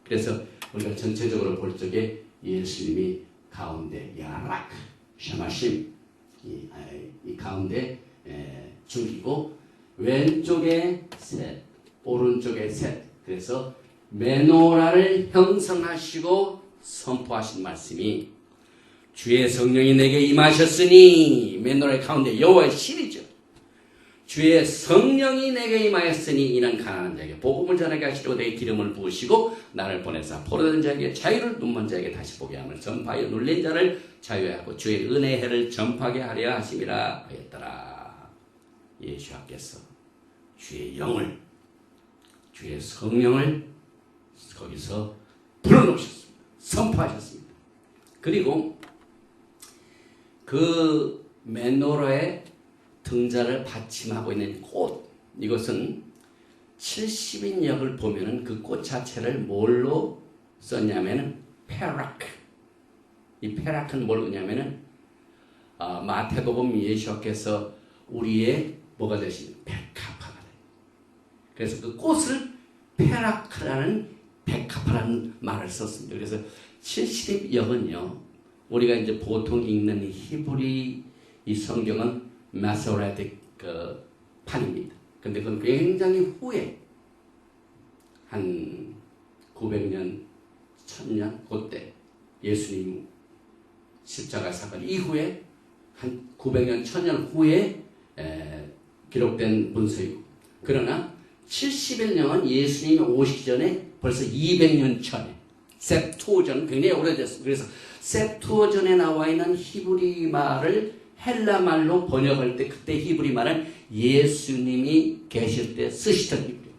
그래서 우리가 전체적으로 볼 적에 예수님이 가운데 야락 샤마심 이 가운데 줄기고 왼쪽에 셋 오른쪽에 셋 그래서 메노라를 형성하시고 선포하신 말씀이 주의 성령이 내게 임하셨으니 메노라의 가운데 여호와의 신이죠. 주의 성령이 내게 임하였으니 이는 가난한 자에게 복음을 전하게 하시려고 내게 기름을 부으시고 나를 보내사 포로된 자에게 자유를 눈먼 자에게 다시 보게 함을 전파하여 눌린 자를 자유하고 주의 은혜의 해를 전파하게 하려 하심이라 하였더라. 예수께서 주의 영을 주의 성령을 거기서 불어넣으셨습니다. 선포하셨습니다. 그리고 그 메노라의 등자를 받침하고 있는 꽃 이것은 70인역을 보면은 그 꽃 자체를 뭘로 썼냐면은 페라크 이 페라크는 뭐냐면은 마태복음 예수께서 우리의 뭐가 되신 백합화가 돼. 그래서 그 꽃을 페라크라는 백합화 베카파라는 말을 썼습니다. 그래서 70역은요, 우리가 이제 보통 읽는 히브리 이 성경은 마소레틱 그 판입니다. 근데 그건 굉장히 후에 한 900년, 1000년 그때 예수님 십자가 사건 이후에 한 900년, 1000년 후에 기록된 문서이고, 그러나 71년은 예수님이 오시기 전에 벌써 200년 전에 셉투어전 굉장히 오래됐습니다. 그래서 셉투어전에 나와 있는 히브리 말을 헬라 말로 번역할 때 그때 히브리 말은 예수님이 계실 때 쓰시던 히브리.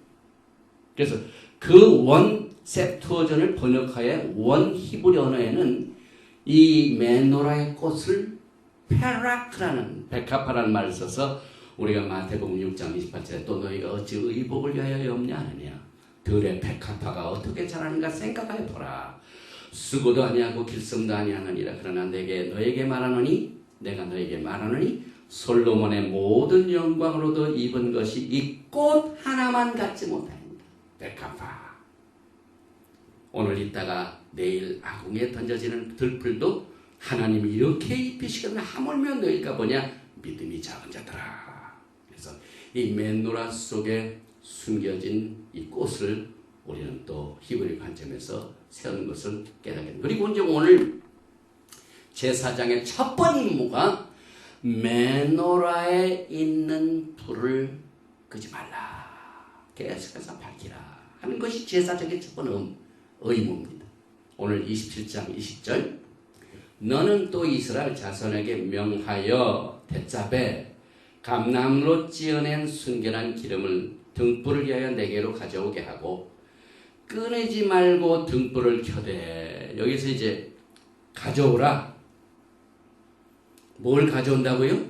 그래서 그 원 셉투어전을 번역하여 원 히브리 언어에는 이 메노라의 꽃을 페라크라는 베카파라는 말을 써서 우리가 마태복음 6장 28절에 또 너희가 어찌 의복을 위하여 염려하느냐 들의 백합화가 어떻게 자라는가 생각하여 보라. 쓰고도 아니하고 길성도 아니하느니라. 그러나 너에게 말하노니 내가 너에게 말하노니 솔로몬의 모든 영광으로도 입은 것이 이 꽃 하나만 갖지 못하니라. 백합화. 오늘 있다가 내일 아궁에 던져지는 들풀도 하나님이 이렇게 입히시거든 하물며 너희가 보냐 믿음이 작은 자들아. 그래서 이 메노라 속에 숨겨진 이 꽃을 우리는 또 히브리 관점에서 세우는 것을 깨닫게 됩니다. 그리고 이제 오늘 제사장의 첫 번째 임무가 메노라에 있는 불을 끄지 말라. 계속해서 밝히라 하는 것이 제사장의 첫 번째 의무입니다. 오늘 27장 20절 너는 또 이스라엘 자손에게 명하여 대잡에 감나무로 찌어낸 순결한 기름을 등불을 위하여 내게로 가져오게 하고 끊이지 말고 등불을 켜되. 여기서 이제 가져오라. 뭘 가져온다고요?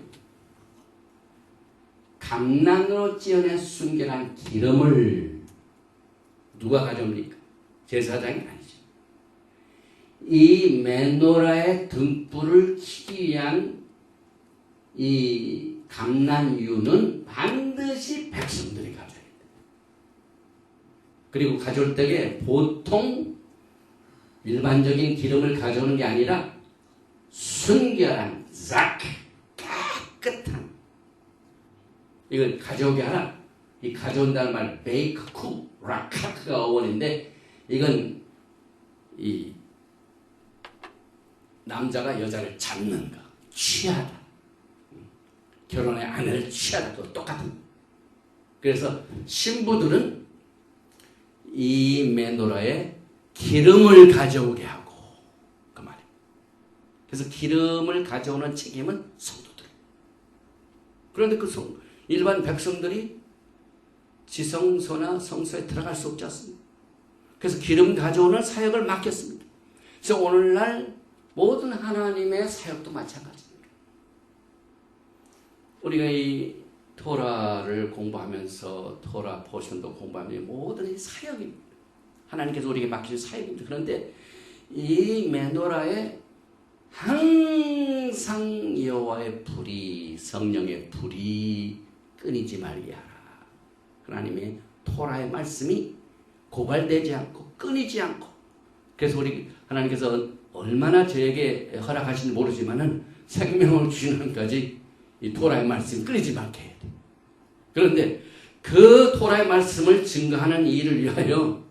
감나무로 찌어낸 순결한 기름을. 누가 가져옵니까? 제사장이 아니죠. 이 메노라의 등불을 켜기 위한 이 감난유는 반드시 백성들이 가져야 된다. 그리고 가져올 때에 보통 일반적인 기름을 가져오는 게 아니라 순결한 자크, 깨끗한 이걸 가져오게 하라. 이 가져온다는 말 베이크, 쿡, 라카크가 어원인데 이건 이 남자가 여자를 잡는 거, 취하다. 결혼의 아내를 취하다. 또 똑같은. 그래서 신부들은 이 메노라에 기름을 가져오게 하고 그 말이에요. 그래서 기름을 가져오는 책임은 성도들. 그런데 그 일반 백성들이 지성소나 성소에 들어갈 수 없지 않습니까? 그래서 기름 가져오는 사역을 맡겼습니다. 그래서 오늘날 모든 하나님의 사역도 마찬가지입니다. 우리가 이 토라를 공부하면서 토라 포션도 공부하면 모든 이 사역입니다. 하나님께서 우리에게 맡기신 사역입니다. 그런데 이 메노라에 항상 여호와의 불이, 성령의 불이 끊이지 말게 하라. 하나님의 토라의 말씀이 고갈되지 않고 끊이지 않고. 그래서 우리 하나님께서 얼마나 저에게 허락하시는지 모르지만은 생명을 주시는 한까지 이 토라의 말씀이 끊이지 않게 해야 돼. 그런데 그 토라의 말씀을 증거하는 일을 위하여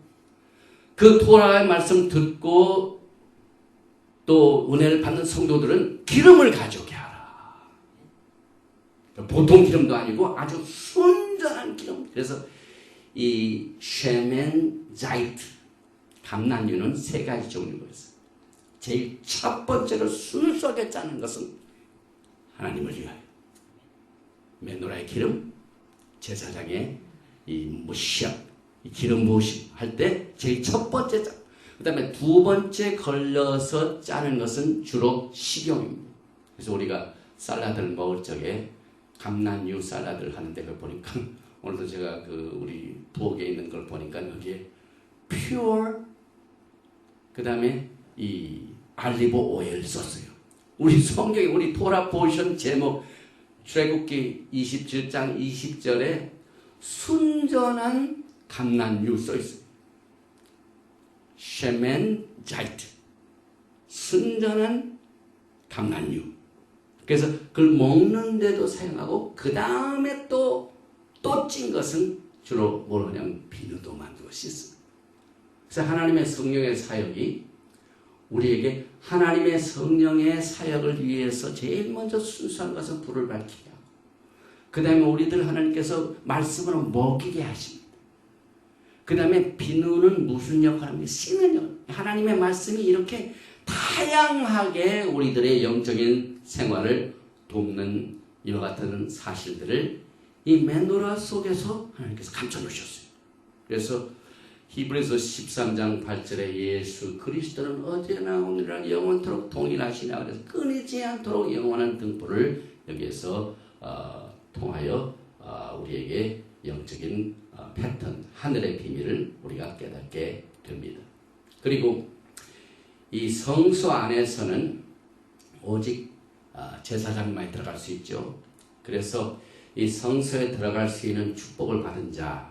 그 토라의 말씀 듣고 또 은혜를 받는 성도들은 기름을 가져오게 하라. 보통 기름도 아니고 아주 순전한 기름. 그래서 이 쉐멘 자이트 감난유는 세 가지 종류가 있어요. 제일 첫 번째로 순수하게 짜는 것은 하나님을 위하여 메노라의 기름, 제사장의 이 무시합, 이 기름 부으심 할 때 제일 첫 번째 짜. 그 다음에 두 번째 걸려서 짜는 것은 주로 식용입니다. 그래서 우리가 샐러드를 먹을 적에 감난유 샐러드를 하는데 그걸 보니까 오늘도 제가 그 우리 부엌에 있는 걸 보니까 여기에 pure 그 다음에 이 알리브 오일 썼어요. 우리 성경에 우리 토라 포션 제목 출애굽기 27장 20절에 순전한 감난유 써 있어요. 셰멘자이트, 순전한 감람유. 그래서 그걸 먹는데도 사용하고 그 다음에 또 찐 것은 주로 뭘 하냐면 비누도 만들고 씻습니다. 그래서 하나님의 성령의 사역이 우리에게 하나님의 성령의 사역을 위해서 제일 먼저 순수한 것은 불을 밝히게 하고 그 다음에 우리들 하나님께서 말씀으로 먹이게 하십니다. 그 다음에 비누는 무슨 역할을 합니까? 씻는 역할. 하나님의 말씀이 이렇게 다양하게 우리들의 영적인 생활을 돕는 이와 같은 사실들을 이 메노라 속에서 하나님께서 감춰놓으셨어요. 그래서 히브리서 13장 8절에 예수 그리스도는 어제나 오늘이나 영원토록 동일하시나 그래서 끊이지 않도록 영원한 등불을 여기에서 통하여 우리에게 영적인 패턴, 하늘의 비밀을 우리가 깨닫게 됩니다. 그리고 이 성소 안에서는 오직 제사장만이 들어갈 수 있죠. 그래서 이 성소에 들어갈 수 있는 축복을 받은 자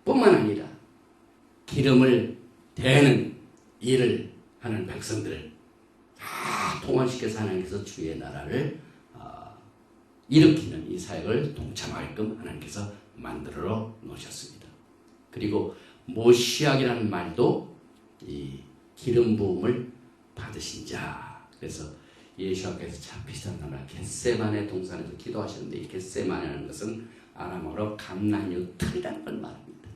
뿐만 아니라 기름을 대는 일을 하는 백성들을 다 통화시켜서 하나님께서 주의 나라를 일으키는 이 사역을 동참하게끔 하나님께서 만들어 놓으셨습니다. 그리고 모시아기라는 말도 이 기름 부음을 받으신 자. 그래서 예수께서 참 비슷한 단어라 겟세마네 동산에서 기도하셨는데 이 겟세마네라는 것은 아람어로 감람유 틀이라는 걸 말합니다.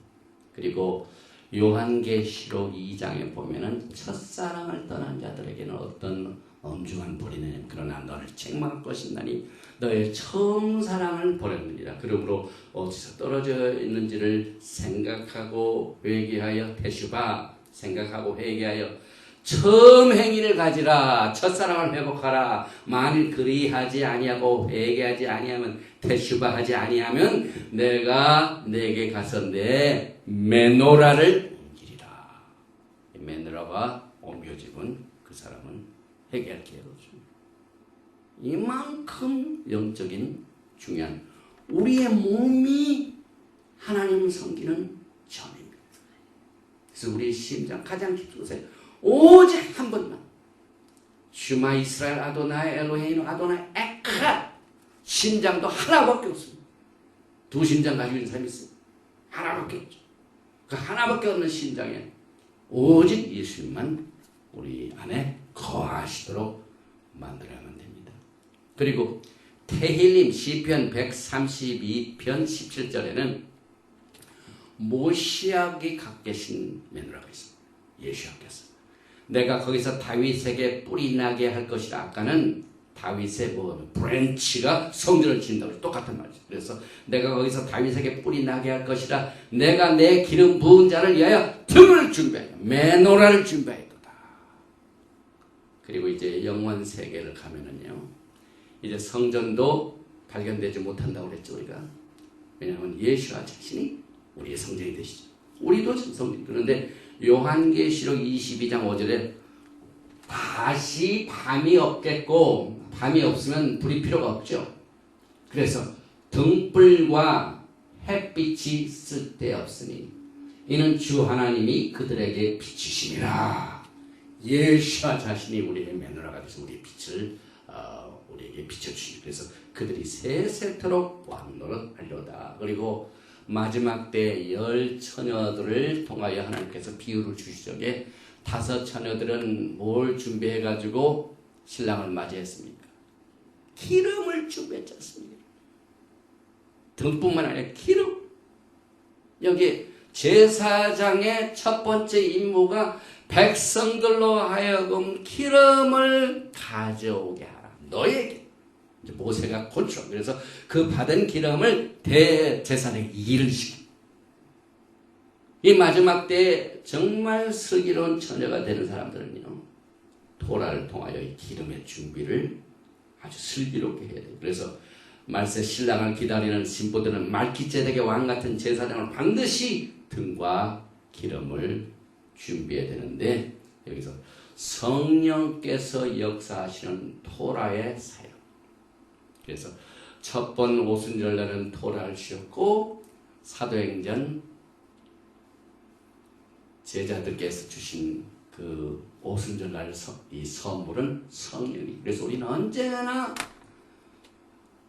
그리고 요한계시록 2장에 보면은 첫사랑을 떠난 자들에게는 어떤 엄중한 벌이는 그러나 너를 책망할 것이나니 너의 처음 사랑을 보내느니라. 그러므로 어디서 떨어져 있는지를 생각하고 회개하여 테슈바 생각하고 회개하여 처음 행위를 가지라. 첫사랑을 회복하라. 만일 그리하지 아니하고 회개하지 아니하면 테슈바 하지 아니하면 내가 내게 가서 내 메노라를 옮기리라. 메노라가 옮겨지면 그 사람은 회개할 기회가 없습니다. 이만큼 영적인 중요한 우리의 몸이 하나님을 섬기는 점입니다. 그래서 우리의 심장 가장 깊은 곳에 오직 한 번만 슈마 이스라엘 아도나이 엘로헤이노 아도나이 에카 심장도 하나밖에 없습니다. 두 심장 가지고 있는 사람이 있어요. 하나밖에 없죠. 그 하나밖에 없는 심장에 오직 예수님만 우리 안에 거하시도록 만들어야만 됩니다. 그리고 테힐림 시편 132편 17절에는 모시아기 갖고 계신 메노라가 있습니다. 예수께서 내가 거기서 다윗에게 뿌리 나게 할 것이라. 아까는 다윗의 브랜치가 성전을 짓는다고 똑같은 말이죠. 그래서 내가 거기서 다윗에게 뿌리 나게 할 것이라. 내가 내 기름 부은 자를 위하여 등을 준비하여 메노라를 준비하였도다. 그리고 이제 영원 세계를 가면은요, 이제 성전도 발견되지 못한다고 그랬죠 우리가. 왜냐하면 예수와 자신이 우리의 성전이 되시죠. 우리도 성전. 그런데 요한계시록 22장 5절에 다시 밤이 없겠고, 밤이 없으면 불이 필요가 없죠. 그래서 등불과 햇빛이 쓸데없으니 이는 주 하나님이 그들에게 비추심이라. 예수와 자신이 우리의 메노라가 돼서 우리의 빛을 우리에게 비춰주시니 그래서 그들이 세세토록 왕노릇하리로다. 그리고 마지막 때 10처녀들을 통하여 하나님께서 비유를 주시적에 5처녀들은 뭘 준비해가지고 신랑을 맞이했습니까? 기름을 준비했지 않습니까? 등뿐만 아니라 기름. 여기 제사장의 첫 번째 임무가 백성들로 하여금 기름을 가져오게 하라. 너에게. 모세가 고쳐. 그래서 그 받은 기름을 대제사장에게 일을 시킵니다. 이 마지막 때에 정말 슬기로운 처녀가 되는 사람들은요, 토라를 통하여 이 기름의 준비를 아주 슬기롭게 해야 돼요. 그래서 말세 신랑을 기다리는 신부들은 말기ጼ덱의 왕 같은 제사장을 반드시 등과 기름을 준비해야 되는데, 여기서 성령께서 역사하시는 토라의 사역. 그래서 첫 번 오순절날은 토라를 씌웠고, 사도행전 제자들께서 주신 그 오순절날 이 선물은 성령이. 그래서 우리는 언제나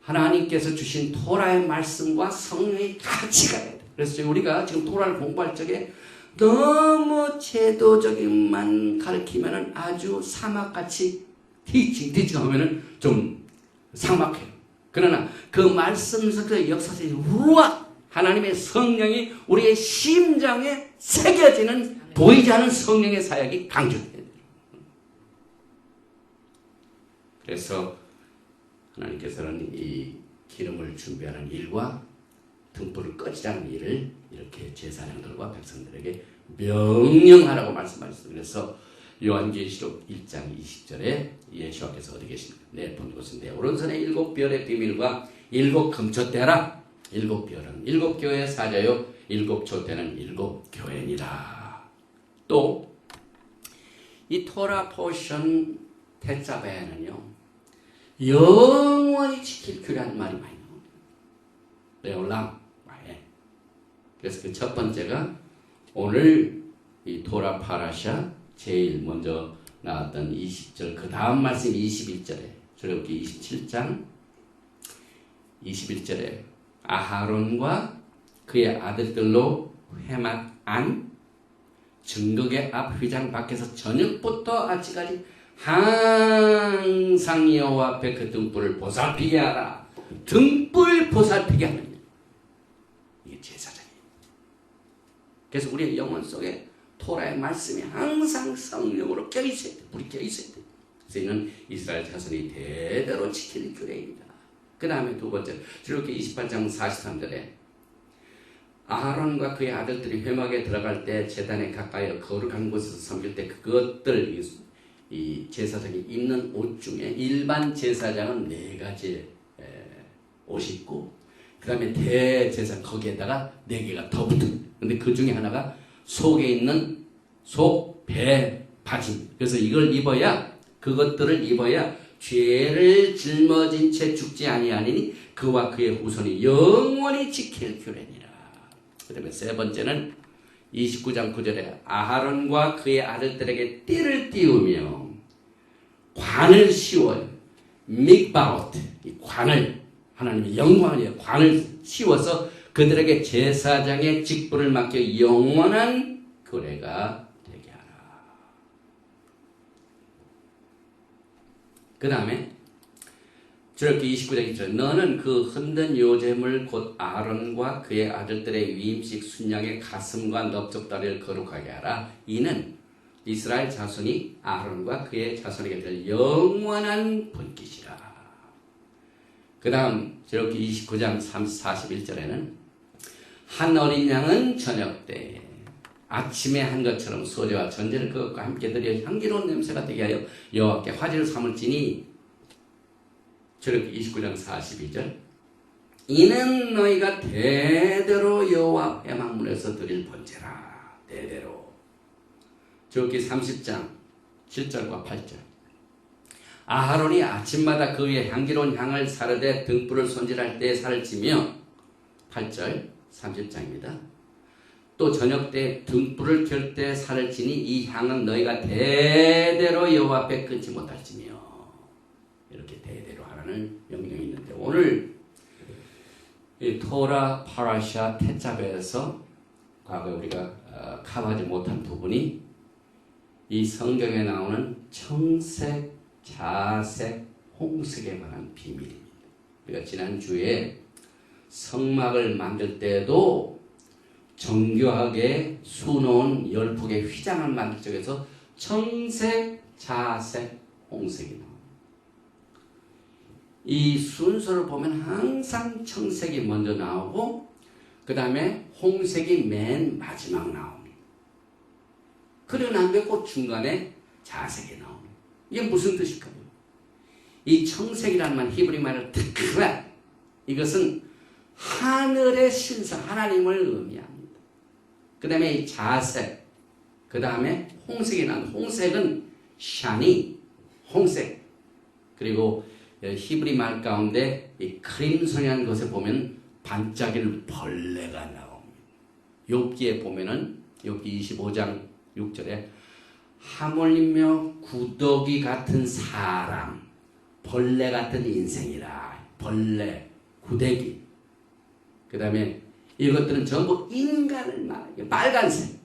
하나님께서 주신 토라의 말씀과 성령이 같이 가야 돼. 그래서 우리가 지금 토라를 공부할 적에 너무 제도적인만 가르치면은 아주 사막같이 티칭하면은 좀 삭막해요. 그러나 그 말씀 속에 역사적인 우와 하나님의 성령이 우리의 심장에 새겨지는 보이지 않는 성령의 사역이 강조돼야 돼요. 그래서 하나님께서는 이 기름을 준비하는 일과 등불을 꺼지지 않는 일을 이렇게 제사장들과 백성들에게 명령하라고 말씀하셨어요. 그래서 요한계시록 1장 20절에 예수께서 어디 계십니까? 내 본 곳은 내 오른손에 7별의 비밀과 7 금초대라. 7별은 7교회의 사자요 7 촛대는 7 교회니라. 또 이 토라 포션 테자베는요 영원히 지킬 규라는 말이 많이 나옵니다. 레올람 마에. 그래서 그 첫 번째가 오늘 이 토라 파라샤 제일 먼저 나왔던 20절 그 다음 말씀 21절에 출애굽기 27장 21절에 아하론과 그의 아들들로 회막 안 증거계 앞 휘장 밖에서 저녁부터 아침까지 항상 여호와 앞에 그 등불을 보살피게 하라. 등불 보살피게 하는 일. 이게 제사장이에요. 그래서 우리의 영혼 속에 토라의 말씀이 항상 성령으로 껴있어야 돼. 불이 껴있어야 돼. 그래서 이는 이스라엘 자손이 대대로 지키는 규례입니다. 그 다음에 두 번째 출애굽기 28장 43절에 아하론과 그의 아들들이 회막에 들어갈 때 제단에 가까이 거룩한 곳에서 섬길 때 그것들 이 제사장이 입는 옷 중에 일반 제사장은 4가지 옷이 있고 그 다음에 대제사장 거기에다가 4개가 더 붙은. 근데 그 중에 하나가 속에 있는 속, 배, 바지. 그래서 이걸 입어야 그것들을 입어야 죄를 짊어진 채 죽지 아니하니 그와 그의 후손이 영원히 지킬 규례니라. 그 다음에 세 번째는 29장 9절에 아하론과 그의 아들들에게 띠를 띄우며 관을 씌워요. 믹바오트 이 관을 하나님의 영광이에요. 관을 씌워서 그들에게 제사장의 직분을 맡겨 영원한 규례가 되게 하라. 그 다음에 출애굽기 29장 2절 너는 그 흔든 요제물 곧 아론과 그의 아들들의 위임식 순양의 가슴과 넓적다리를 거룩하게 하라. 이는 이스라엘 자손이 아론과 그의 자손에게 될 영원한 분깃이라. 그 다음 출애굽기 29장 41절에는 한 어린 양은 저녁 때 아침에 한 것처럼 소재와 전제를 그것과 함께 드려 향기로운 냄새가 되게 하여 여호와께 화제를 삼을지니 출애굽기 29장 42절 이는 너희가 대대로 여호와 회막문에서 드릴 번제라. 대대로. 출애굽기 30장 7절과 8절 아하론이 아침마다 그 위에 향기로운 향을 사르되 등불을 손질할 때에 살을 찌며 8절 30장입니다. 또 저녁 때 등불을 켤 때 살을 찌니 이 향은 너희가 대대로 여호와 앞에 끊지 못할지며. 이렇게 대대로 하라는 명령이 있는데 오늘 이 토라 파라샤 테자베에서 과거에 우리가 커버하지 못한 부분이 이 성경에 나오는 청색, 자색, 홍색에 관한 비밀입니다. 우리가 지난주에 성막을 만들 때도 정교하게 수놓은 10폭의 휘장을 만들 적에서 청색, 자색, 홍색이 나옵니다. 이 순서를 보면 항상 청색이 먼저 나오고 그 다음에 홍색이 맨 마지막 나옵니다. 그래 남겼고 중간에 자색이 나옵니다. 이게 무슨 뜻일까요? 이 청색이라는 말 히브리 말을 특크라 이것은 하늘의 신성 하나님을 의미합니다. 그 다음에 이 자색 그 다음에 홍색이 나옵니다. 홍색은 샤니 홍색 그리고 히브리 말 가운데 이 크림선이라는 것에 보면 반짝이는 벌레가 나옵니다. 욥기에 보면은 욥기 25장 6절에 하물며 구더기 같은 사람, 벌레 같은 인생이라. 벌레, 구더기. 그 다음에 이것들은 전부 인간을 말하게 빨간색.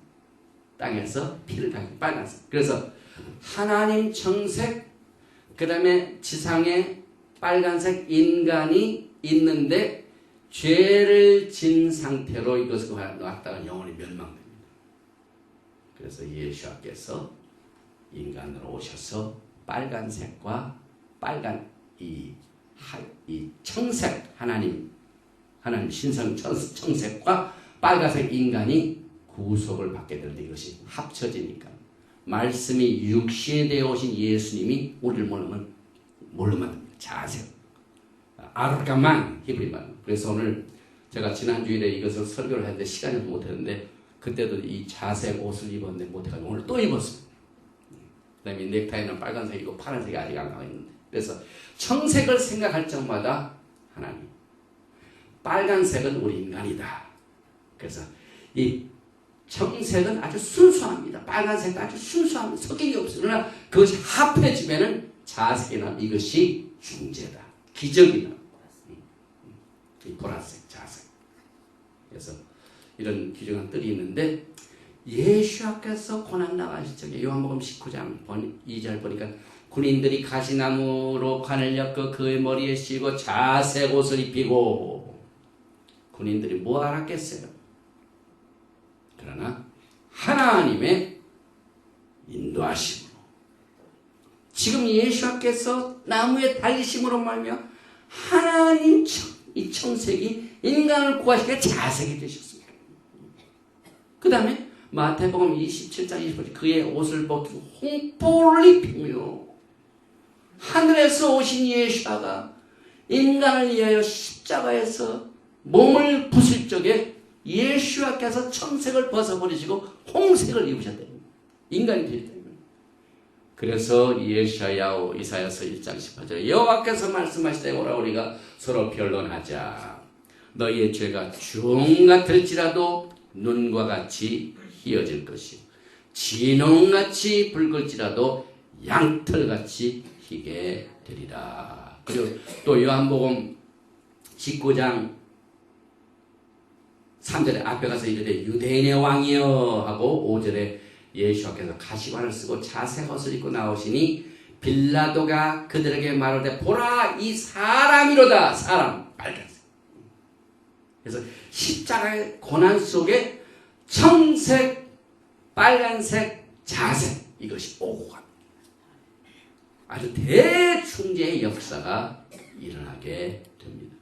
땅에서 피를 가진 빨간색. 그래서 하나님 청색, 그 다음에 지상에 빨간색 인간이 있는데 죄를 진 상태로 이것을 놨다가 영원히 멸망됩니다. 그래서 예수께서 인간으로 오셔서 빨간색과 빨간 이 청색 하나님 신성 청색과 빨간색 인간이 구속을 받게 되는데 이것이 합쳐지니까 말씀이 육신이 되어 오신 예수님이 우리를 모르면 자세 아르까만 히브리말. 그래서 오늘 제가 지난주일에 이것을 설교를 했는데 시간이 못했는데 그때도 이 자색 옷을 입었는데 못해가지고 오늘 또 입었습니다. 그 다음에 넥타이는 빨간색이고 파란색이 아직 안 나와 있는데 그래서 청색을 생각할 적마다 하나님, 빨간색은 우리 인간이다. 그래서 이 청색은 아주 순수합니다. 빨간색도 아주 순수합니다. 성격이 없어요. 그러나 그것이 합해지면은 자색이나 이것이 중재다. 기적이다. 이 보라색, 자색. 그래서 이런 기적한 뜰이 있는데 예수께서 고난당하실 적에 요한복음 19장 2절 보니까 군인들이 가시나무로 관을 엮어 그의 머리에 씌고 자색 옷을 입히고 군인들이 뭐 알았겠어요? 그러나 하나님의 인도하심으로 지금 예수께서 나무에 달리심으로 말며 하나님 이 청색이 인간을 구하시게 자색이 되셨습니다. 그 다음에 마태복음 27장 25절 그의 옷을 벗기고 홍보를 입히며 하늘에서 오신 예수가 인간을 위하여 십자가에서 몸을 부술 적에 예수께서 청색을 벗어버리시고 홍색을 입으셨다. 인간이 되셨다. 그래서 이사야서 1장 18절에 여호와께서 말씀하시되 오라 우리가 서로 변론하자. 너희의 죄가 중 같을지라도 눈과 같이 희어질 것이요 진홍같이 붉을지라도 양털같이 희게 되리라. 그리고 또 요한복음 19장 3절에 앞에 가서 이르되 유대인의 왕이여 하고 5절에 예수께서 가시관을 쓰고 자색 옷을 입고 나오시니 빌라도가 그들에게 말하되 보라 이 사람이로다. 사람 빨간색. 그래서 십자가의 고난 속에 청색, 빨간색, 자색 이것이 오고 갑니다. 아주 대충제의 역사가 일어나게 됩니다.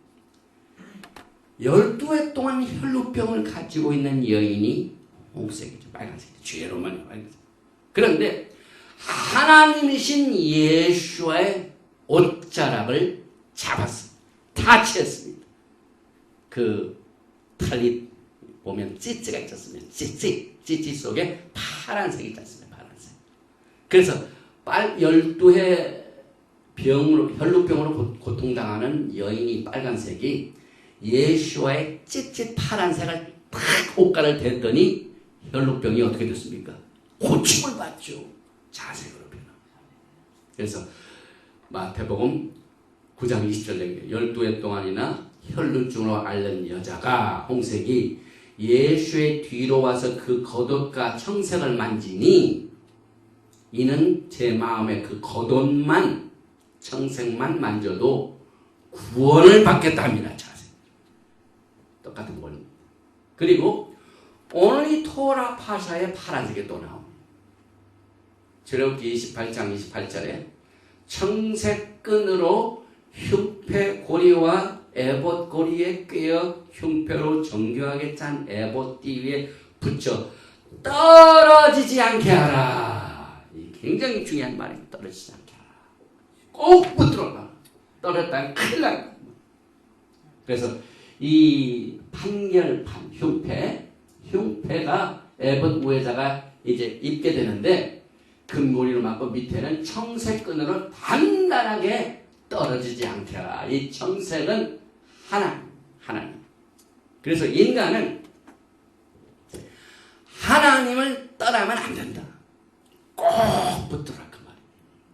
12해 동안 혈루병을 가지고 있는 여인이 홍색이죠. 빨간색이죠. 죄로만 빨간색. 그런데 하나님이신 예수와의 옷자락을 잡았습니다. 타치했습니다. 그 탈릿 보면 찌찌가 있었습니다. 찌찌 속에 파란색이 있지 않습니까? 파란색. 그래서 12해 혈루병으로 고통당하는 여인이 빨간색이 예수와의 찌찌 파란색을 탁 옷가를 댔더니 혈루병이 어떻게 됐습니까? 고침을 받죠. 자색으로 변합니다. 그래서 마태복음 9장 20절 12해 동안이나 혈루증으로 앓는 여자가 홍색이 예수의 뒤로 와서 그 겉옷과 청색을 만지니 이는 제 마음에 그 겉옷만 청색만 만져도 구원을 받겠다 합니다. 자색. 똑같은 원. 그리고 오늘 이 토라 파샤의 파란색이 또 나옵니다. 출애굽기 28장 28절에 청색 끈으로 흉패 고리와 에봇 고리에 꿰어 흉패로 정교하게 짠 에봇 띠 위에 붙여 떨어지지 않게 하라. 이 굉장히 중요한 말이에요. 떨어지지 않게 하라. 꼭 붙들어라. 떨어졌다면 큰일 납니다. 그래서 이 판결판 흉패가 에봇 우회자가 이제 입게 되는데 금고리로 막고 밑에는 청색 끈으로 단단하게 떨어지지 않게 하라. 이 청색은 하나님. 그래서 인간은 하나님을 떠나면 안 된다. 꼭 붙들어라 그 말이에요.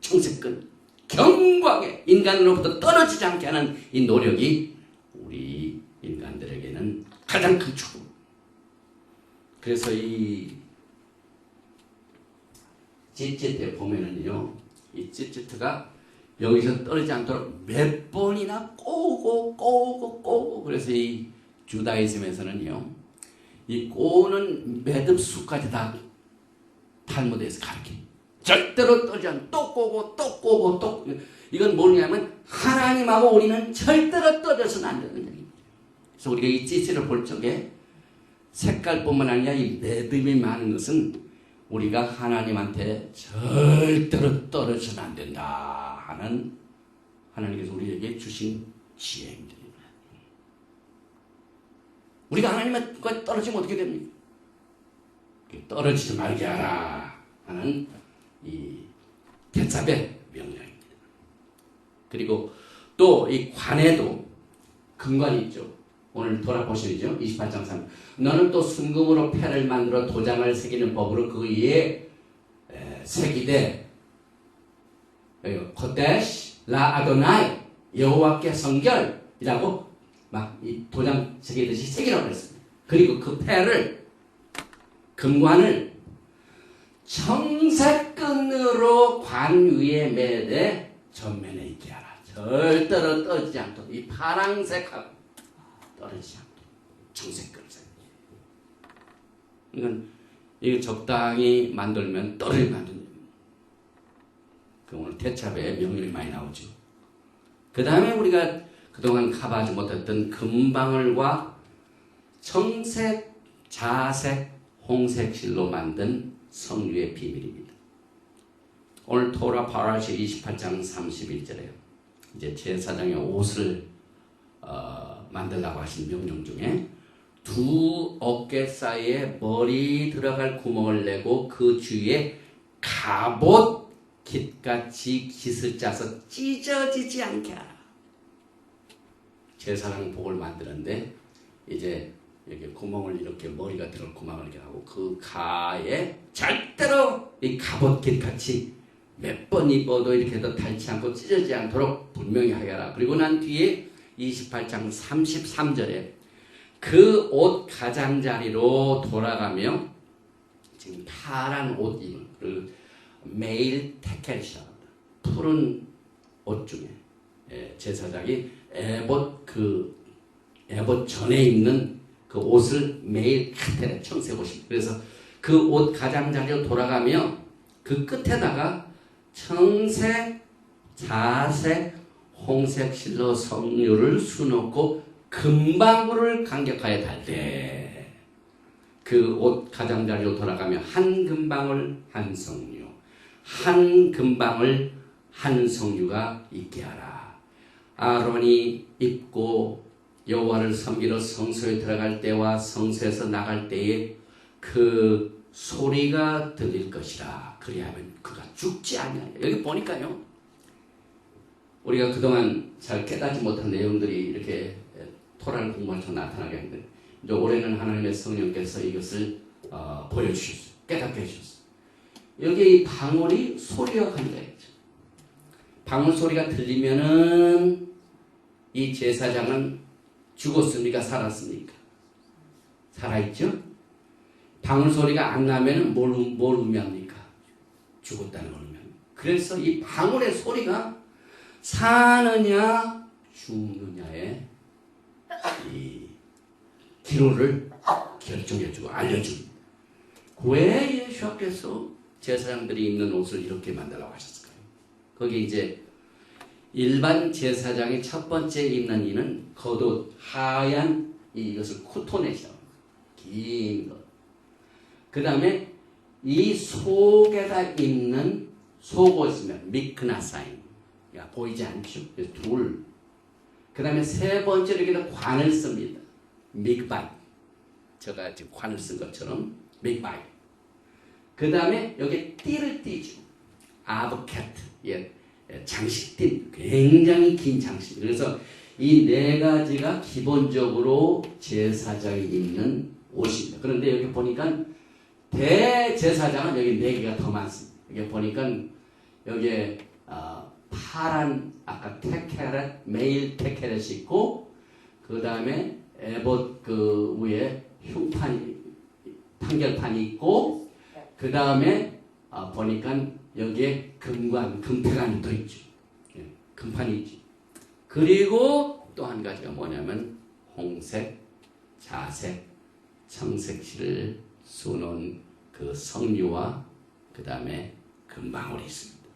청색끈 경광에 인간으로부터 떨어지지 않게 하는 이 노력이 우리 인간들에게는 가장 큰 축복. 그래서 이 찌찌트에 보면은요, 이 찌찌트가 여기서 떨어지지 않도록 몇 번이나 꼬고 그래서 이 주다이즘에서는요, 이 꼬는 매듭 수까지 다 탈무드에서 가르쳐요. 절대로 떨어지지 않고 또 꼬고 또 이건 뭐냐면 하나님하고 우리는 절대로 떨어져서는 안 되는 얘기입니다. 그래서 우리가 이 찌찌를 볼 적에 색깔뿐만 아니라 이 매듭이 많은 것은 우리가 하나님한테 절대로 떨어져서는 안 된다 하는 하나님께서 우리에게 주신 지혜입니다. 우리가 하나님과 떨어지면 어떻게 됩니까? 떨어지지 말게 하라 하는 이 대답의 명령입니다. 그리고 또 이 관에도 금관이 있죠. 오늘 돌아보시죠. 28장 3. 너는 또 순금으로 패를 만들어 도장을 새기는 법으로 그 위에 새기되 코데시 라 아도나이 여호와께 성결이라고 막 이 도장 새기듯이 새기라고 그랬습니다. 그리고 그 패를 금관을 청색끈으로 관 위에 매되 전면에 있게 하라. 절대로 떨어지지 않도록 이 파랑색하고 떨어지지 않도록 청색끈을 새기라. 이건 이거 적당히 만들면 떨어지면 안 됩니다. 오늘 태찹에 명령이 많이 나오죠. 그 다음에 우리가 그동안 가봐지 못했던 금방울과 청색, 자색, 홍색 실로 만든 성류의 비밀입니다. 오늘 토라 파라시 28장 31절에 이제 제사장의 옷을 만들라고 하신 명령 중에 두 어깨 사이에 머리 들어갈 구멍을 내고 그 주위에 갑옷 깃같이 깃을 짜서 찢어지지 않게 하라. 제사장 복을 만드는데 이제 이렇게 구멍을 이렇게 머리가 들어갈 구멍을 이렇게 하고 그 가에 절대로 이 갑옷 깃같이 몇 번 입어도 이렇게 더 닳지 않고 찢어지지 않도록 분명히 하여라. 그리고 난 뒤에 28장 33절에 그 옷 가장자리로 돌아가며 지금 파란 옷 입은 그 메일 테켈이라고 합니다. 푸른 옷 중에 제사장이 에봇 전에 입는 그 옷을 매일 카텔에 청색 옷입니다. 그래서 그 옷 가장자리로 돌아가며 그 끝에다가 청색, 자색, 홍색 실로 성류를 수놓고 금방울을 간격하여 달되 그 옷 가장자리로 돌아가며 한 금방울 한 성류, 한 금방울 한 성류가 있게 하라. 아론이 입고 여호와를 섬기러 성소에 들어갈 때와 성소에서 나갈 때에 그 소리가 들릴 것이라. 그리하면 그가 죽지 아니하냐. 여기 보니까요, 우리가 그동안 잘 깨닫지 못한 내용들이 이렇게 토라를 공부하면서 나타나게 했는데 이제 올해는 하나님의 성령께서 이것을 보여주셨어요. 깨닫게 해주셨어요. 여기 이 방울이 소리가 간다했죠. 방울 소리가 들리면은 이 제사장은 죽었습니까? 살았습니까? 살아있죠? 방울 소리가 안 나면 뭘 의미합니까? 죽었다는 걸 의미합니다. 그래서 이 방울의 소리가 사느냐 죽느냐의 이 기로를 결정해주고 알려줍니다. 왜 예수께서 제사장들이 입는 옷을 이렇게 만들라고 하셨을까요? 거기 이제 일반 제사장이 첫 번째 입는 이는 겉옷 하얀 이것을 코토넷이라고 합니다. 긴 것. 그 다음에 이 속에다 입는 속옷이면 미크나사임. 보이지 않죠? 그래서 둘. 그 다음에 세 번째로 이렇게 관을 씁니다. 믹바이. 제가 지금 관을 쓴 것처럼 믹바이. 그 다음에 여기 띠를 띠죠. 아브캐트. 예, 장식띠. 굉장히 긴 장식. 그래서 이 네 가지가 기본적으로 제사장이 입는 옷입니다. 그런데 여기 보니까 대제사장은 여기 4개가 더 많습니다. 여기 보니까 여기에 파란 아까 테케렛 메일 테케렛이 있고 그 다음에 에봇 그 위에 흉판이 판결판이 있고 그 다음에 보니까 여기에 금패관이 또 있죠. 예, 금판이 있죠. 그리고 또 한 가지가 뭐냐면 홍색, 자색, 청색실을 쏘는 그 석류와 그 다음에 금방울이 있습니다.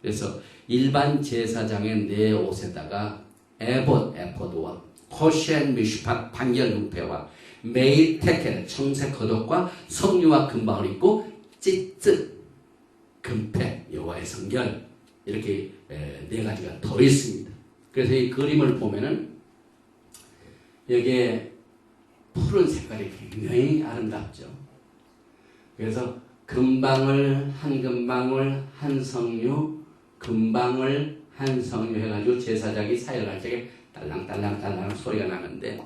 그래서 일반 제사장의 내 옷에다가 에포드와 코시엔 미슈팟 판결 금패와 메일 테켈 청색 겉옷과 석류와 금방울이 있고 찌뜻 금패 여호와의 성결 이렇게 4가지가 더 있습니다. 그래서 이 그림을 보면은 여기에 푸른 색깔이 굉장히 아름답죠. 그래서 금방울 한 금방울 한 석류 금방울 한 석류 해가지고 제사장이 사역할 적에 딸랑딸랑딸랑 소리가 나는데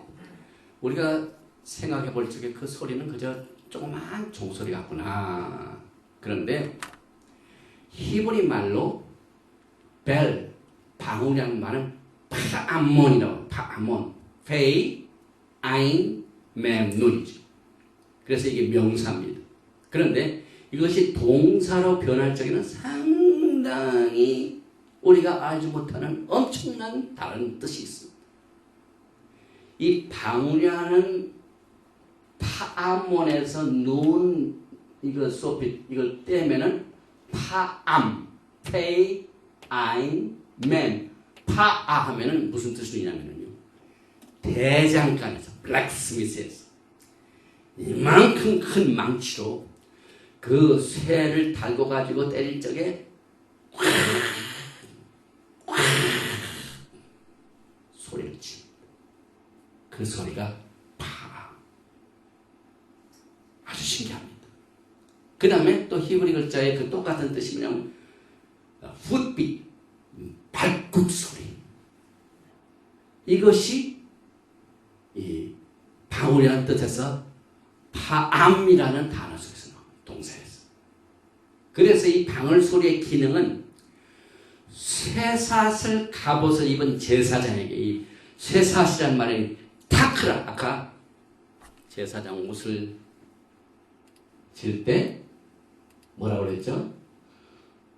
우리가 생각해 볼 적에 그 소리는 그저 조그만 종소리 같구나. 그런데 히브리 말로 벨 방울이라는 말은 파암몬이라고 파암몬 페이 아인 맴 눈이죠. 그래서 이게 명사입니다. 그런데 이것이 동사로 변할 적에는 상당히 우리가 알지 못하는 엄청난 다른 뜻이 있습니다. 이 방울이라는 파암몬에서 눈 이거 소핏 이걸 떼면은 파암 페이 아인 맴 파아 하면은 무슨 뜻이냐면요. 대장간에서 블랙스미스에서 이만큼 큰 망치로 그 쇠를 달고 가지고 때릴 적에 소리를 치. 그 소리가 파. 아주 신기합니다. 그 다음에 또 히브리 글자의 그 똑같은 뜻이 뭐냐면 훗빛 발굽 소리. 이것이 이 방울이라는 뜻에서 파암이라는 단어 속에서 나옵니다. 동사에서. 그래서 이 방울 소리의 기능은 쇠사슬 갑옷을 입은 제사장에게 이 쇠사슬이란 말이 타크라 아까 제사장 옷을 질 때 뭐라고 그랬죠?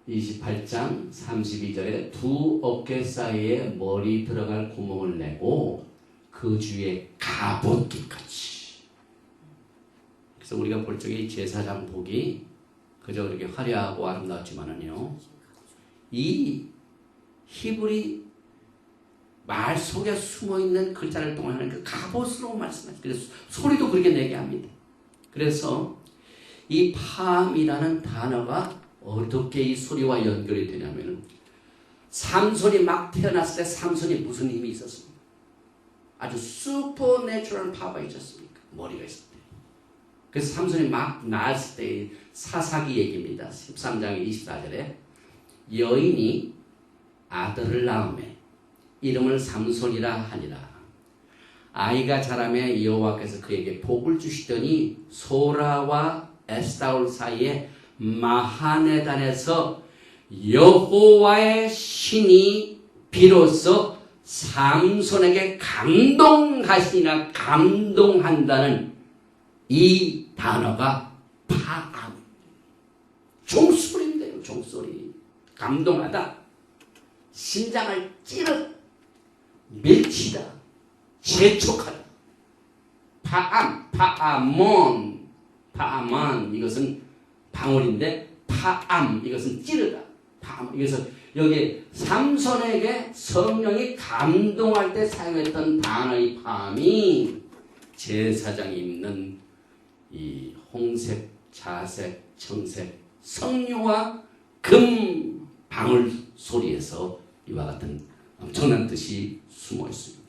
28장 32절에 두 어깨 사이에 머리 들어갈 구멍을 내고 그 주위에 갑옷깃같이. 그래서 우리가 볼 적에 제사장 복이 그저 그렇게 화려하고 아름다웠지만은요, 이 히브리 말 속에 숨어있는 글자를 통하는 그 갑옷으로 말씀하죠. 그래서 소리도 그렇게 내게 합니다. 그래서 이 팜이라는 단어가 어떻게 이 소리와 연결이 되냐면은 삼손이 막 태어났을 때 삼손이 무슨 힘이 있었습니까? 아주 슈퍼내추럴 파워가 있었습니까? 머리가 있을 때. 그래서 삼손이 막 나았을 때의 사사기 얘기입니다. 13장 24절에 여인이 아들을 낳음에 이름을 삼손이라 하니라. 아이가 자라매 여호와께서 그에게 복을 주시더니 소라와 에스다올 사이에 마하네단에서 여호와의 신이 비로소 삼손에게 감동하시나 감동한다는 이 단어가 파암. 종소리인데요. 종소리. 감동하다. 심장을 찌르 밀치다. 재촉하다. 파암, 파암몬, 파암은 이것은 방울인데 파암 이것은 찌르다. 파암 이것은 여기 삼손에게 성령이 감동할 때 사용했던 단어의 파암이 제사장이 입는 이 홍색, 자색, 청색, 석류와 금 방울 소리에서 이와 같은 엄청난 뜻이 숨어 있습니다.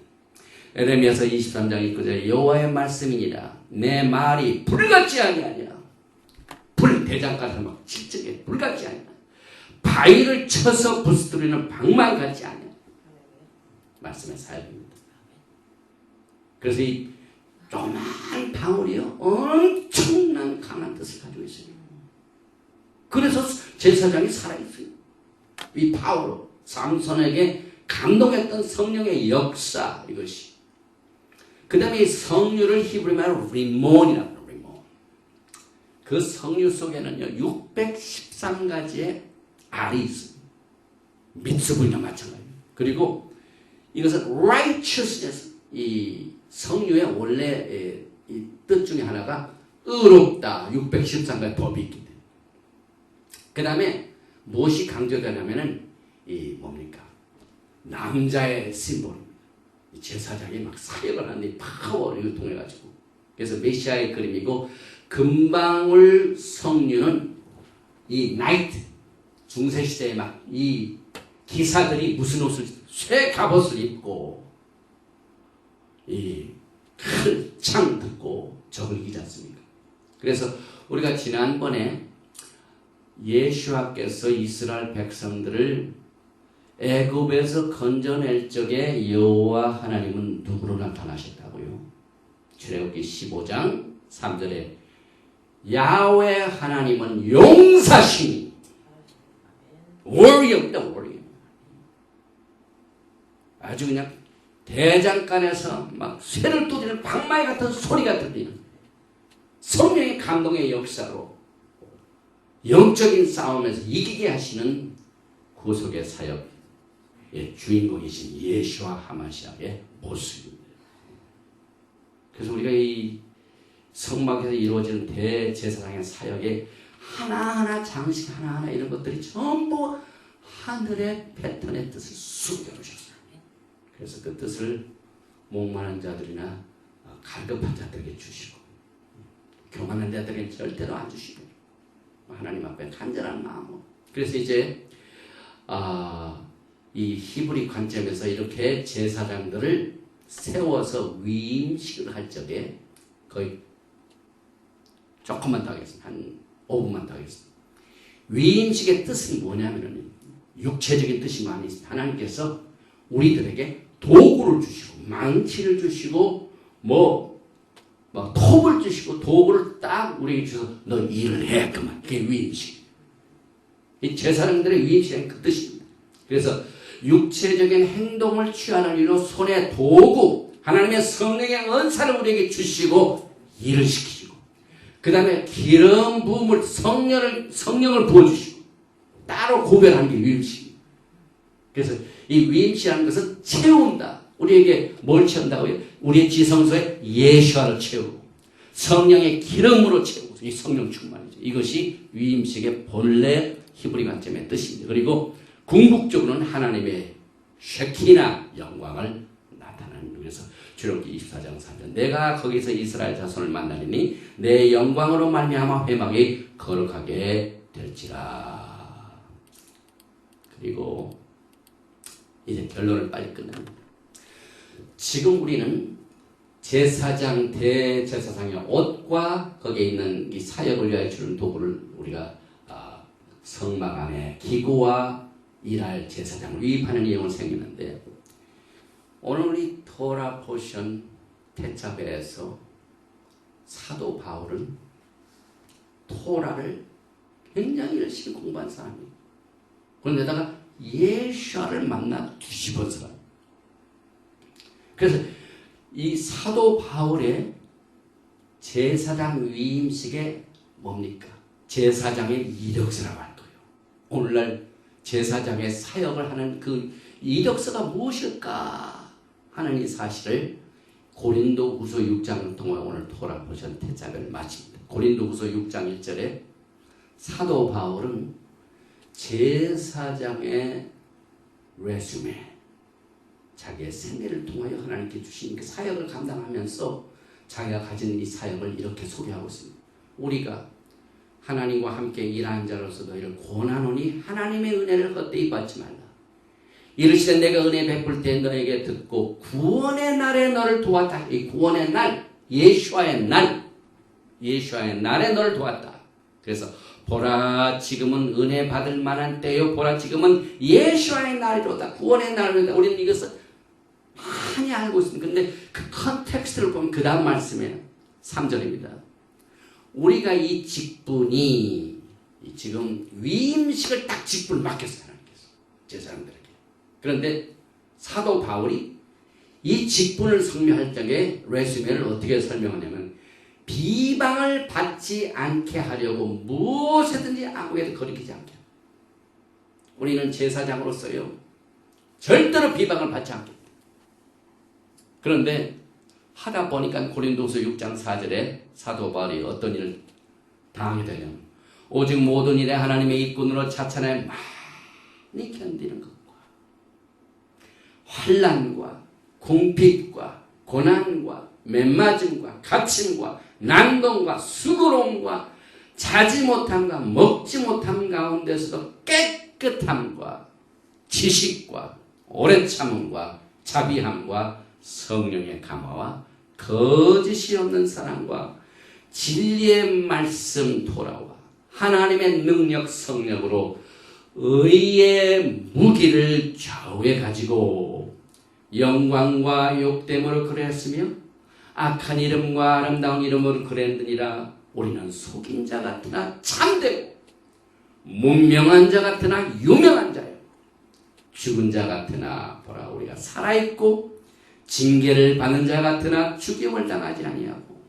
에레미야서 23장 1절에 여호와의 말씀이니라 내 말이 불같이 아니하냐. 불 대장가서 막 칠적에 불같이 아니하냐. 바위를 쳐서 부수뜨리는 방망이 같지 않냐. 말씀의 사역입니다. 그래서 이 조그만 방울이요 엄청난 강한 뜻을 가지고 있어요. 그래서 제사장이 살아있어요. 이 파워로 삼손에게 감동했던 성령의 역사, 이것이. 그 다음에 이 성류를 히브리 말로 리몬이라고 해요. 리몬. 그 성류 속에는요 613가지의 알이 있어요. 미츠분이나 마찬가지예요. 그리고 이것은 righteousness, 이 성류의 원래 이 뜻 중에 하나가 의롭다. 613가지 법이 있기 때문에. 그 다음에 무엇이 강조되냐면은 이 뭡니까? 남자의 심볼입니다. 제사장이 막 사역을 하는 이 파워를 통해 가지고. 그래서 메시아의 그림이고, 금방울 성류는 이 나이트 중세 시대에 막 이 기사들이 무슨 옷을, 쇠 갑옷을 입고 이 큰 창 듣고 적을 이기지 않습니까? 그래서 우리가 지난번에 예수와께서 이스라엘 백성들을 애굽에서 건져낼 적에 여호와 하나님은 누구로 나타나셨다고요? 출애굽기 15장 3절에 야훼 하나님은 용사시니 warrior입니다. warrior. 아주 그냥 대장간에서 막 쇠를 두드리는 방망이 같은 소리가 들리는 성령의 감동의 역사로 영적인 싸움에서 이기게 하시는 구속의 사역의 주인공이신 예수와 하마시아의 모습입니다. 그래서 우리가 이 성막에서 이루어지는 대제사장의 사역에 하나하나 장식 하나하나 이런 것들이 전부 하늘의 패턴의 뜻을 숨겨놓으셨어요. 그래서 그 뜻을 목마른 자들이나 갈급한 자들에게 주시고 교만한 자들에게 절대로 안 주시고 하나님 앞에 간절한 마음으로. 그래서 이제 이 히브리 관점에서 이렇게 제사장들을 세워서 위임식을 할 적에 거의 조금만 더 하겠습니다. 한 5분만 더 하겠습니다. 위임식의 뜻은 뭐냐면은 육체적인 뜻이 많이 있습니다. 하나님께서 우리들에게 도구를 주시고 망치를 주시고 막 톱을 주시고 도구를 딱 우리에게 주셔서 너 일을 해. 그만. 그게 위임식. 이 제사장들의 위임식은 그 뜻입니다. 그래서 육체적인 행동을 취하는 일로 손에 도구, 하나님의 성령의 은사를 우리에게 주시고 일을 시키시고, 그 다음에 기름 부음을 성령을 부어주시고 따로 구별하는 게 위임식입니다. 그래서 이 위임식이라는 것은 채운다. 우리에게 뭘 채운다고요? 우리의 지성소에 예수와를 채우고 성령의 기름으로 채우고, 이 성령 충만이죠. 이것이 위임식의 본래 히브리 관점의 뜻입니다. 그리고 궁극적으로는 하나님의 쉐키나 영광을 나타내는. 그래서 출애굽기 24장 3절 내가 거기서 이스라엘 자손을 만나리니 내 영광으로 말미암아 회막이 거룩하게 될지라. 그리고 이제 결론을 빨리 끝냅니다. 지금 우리는 제사장, 대제사장의 옷과 거기에 있는 이 사역을 위하여 주는 도구를 우리가 성막 안에 기구와 일할 제사장을 위임하는 내용을 생기는데, 오늘 우리 토라 포션 대차배에서 사도 바울은 토라를 굉장히 열심히 공부한 사람이에요. 그런데다가 예수를 만나 뒤집은 사람. 그래서 이 사도 바울의 제사장 위임식에 뭡니까? 제사장의 이력서라고 할 거예요. 오늘날 제사장의 사역을 하는 그 이력서가 무엇일까 하는 이 사실을 고린도후서 6장을 통해 오늘 토라 포션 대작을 마칩니다. 고린도후서 6장 1절에 사도 바울은 제사장의 레sume, 자기의 생애를 통하여 하나님께 주신 그 사역을 감당하면서 자기가 가진 이 사역을 이렇게 소개하고 있습니다. 우리가 하나님과 함께 일하는 자로서 너희를 권하노니 하나님의 은혜를 헛되이 받지 말라. 이르시되 내가 은혜 베풀 때 너에게 듣고 구원의 날에 너를 도왔다. 이 구원의 날, 예수와의 날에 너를 도왔다. 그래서 보라 지금은 은혜 받을 만한 때요, 보라 지금은 예수와의 날이로다. 구원의 날이로다. 우리는 이것을 많이 알고 있습니다. 근데 그 컨텍스트를 보면 그 다음 말씀에 3절입니다. 우리가 이 직분이 지금 위임식을 딱 직분을 맡겼어요. 하나님께서 제사장들에게. 그런데 사도 바울이 이 직분을 설명할 적에 레수메를 어떻게 설명하냐면 비방을 받지 않게 하려고 무엇이든지 아무에도 거리끼지 않게. 우리는 제사장으로서요 절대로 비방을 받지 않겠다. 그런데 하다 보니까 고린도서 6장 4절에 사도 바울이 어떤 일을 당하게 되냐면 오직 모든 일에 하나님의 일꾼으로 자찬하여 많이 견디는 것과 환난과 궁핍과 고난과 맷맞음과 갇힘과 난동과 수고로움과 자지 못함과 먹지 못함 가운데서도 깨끗함과 지식과 오래 참음과 자비함과 성령의 감화와 거짓이 없는 사랑과 진리의 말씀 돌아와 하나님의 능력 성령으로 의의 무기를 좌우에 가지고 영광과 욕됨으로 그랬으며 악한 이름과 아름다운 이름으로 그랬느니라. 우리는 속인 자 같으나 참되고 문명한 자 같으나 유명한 자요 죽은 자 같으나 보라 우리가 살아있고 징계를 받는 자 같으나 죽임을 당하지 아니하고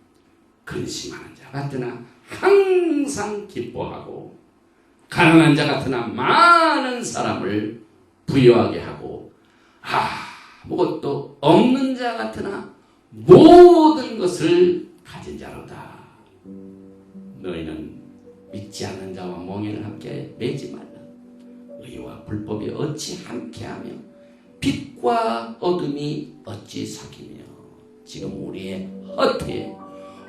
근심하는 자 같으나 항상 기뻐하고 가난한 자 같으나 많은 사람을 부유하게 하고 아무것도 없는 자 같으나 모든 것을 가진 자로다. 너희는 믿지 않는 자와 멍에를 함께 매지 말라. 의와 불법이 어찌 함께하며 빛과 어둠이 어찌 사귀며. 지금 우리의 허태에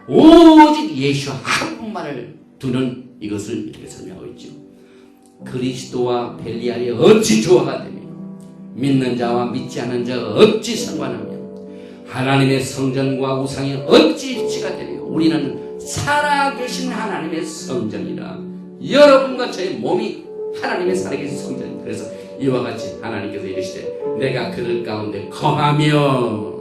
오직 예수 한 분만을 두는 이것을 이렇게 설명하고 있죠. 그리스도와 벨리알이 어찌 조화가 되며 믿는 자와 믿지 않는 자가 어찌 상관하며 하나님의 성전과 우상이 어찌 일치가 되며. 우리는 살아계신 하나님의 성전이라. 여러분과 저의 몸이 하나님의 살아계신 성전입니다. 그래서 이와 같이 하나님께서 이르시되 내가 그들 가운데 거하며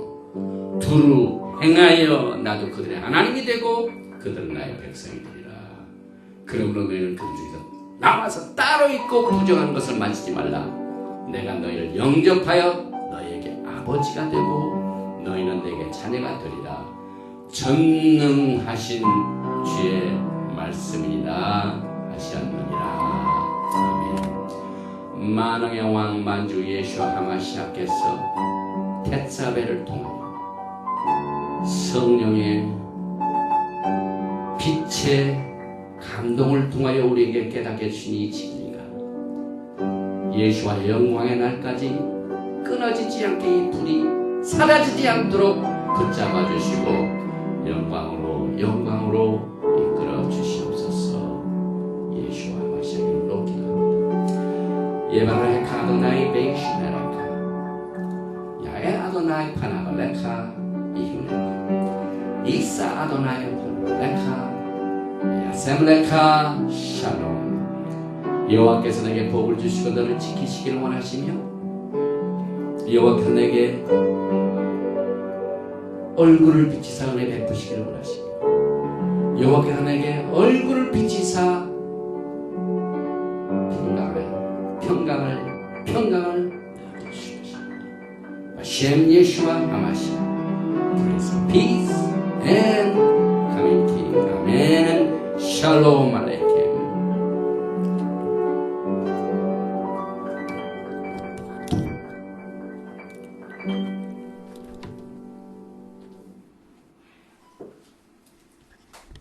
두루 행하여 나도 그들의 하나님이 되고 그들은 나의 백성이 되리라. 그러므로 너희는 그들 중에서 나와서 따로 있고 부정한 것을 만지지 말라. 내가 너희를 영접하여 너희에게 아버지가 되고 너희는 내게 자녀가 되리라. 전능하신 주의 말씀이니라 하시었느니라. 아멘. 만왕의 왕 만주 예수와 하마시아께서 벳사베를 통하여 성령의 빛의 감동을 통하여 우리에게 깨닫게 주신 이 진리가 예수와 영광의 날까지 끊어지지 않게 이 불이 사라지지 않도록 붙잡아 주시고 영광으로 이끌어 주시옵소서. 예수와 마시아를 높이나이다. 예바라헤카 아도나이 베이시메라카 야에 아도나이 파나발레카 이휴레카 이사 아도나이 파나발레카 야셈레카 샬롬. 여호와께서 내게 복을 주시고 너를 지키시기를 원하시며 여호와께서 내게 얼굴을 비치사 은혜 베푸시기를 원하시며 여호와께서 내게 얼굴을 비치사 평강을 주시옵소서. 셴 예수와 아마시 그래서 peace and community. 아멘. 샬롬 알레이켐.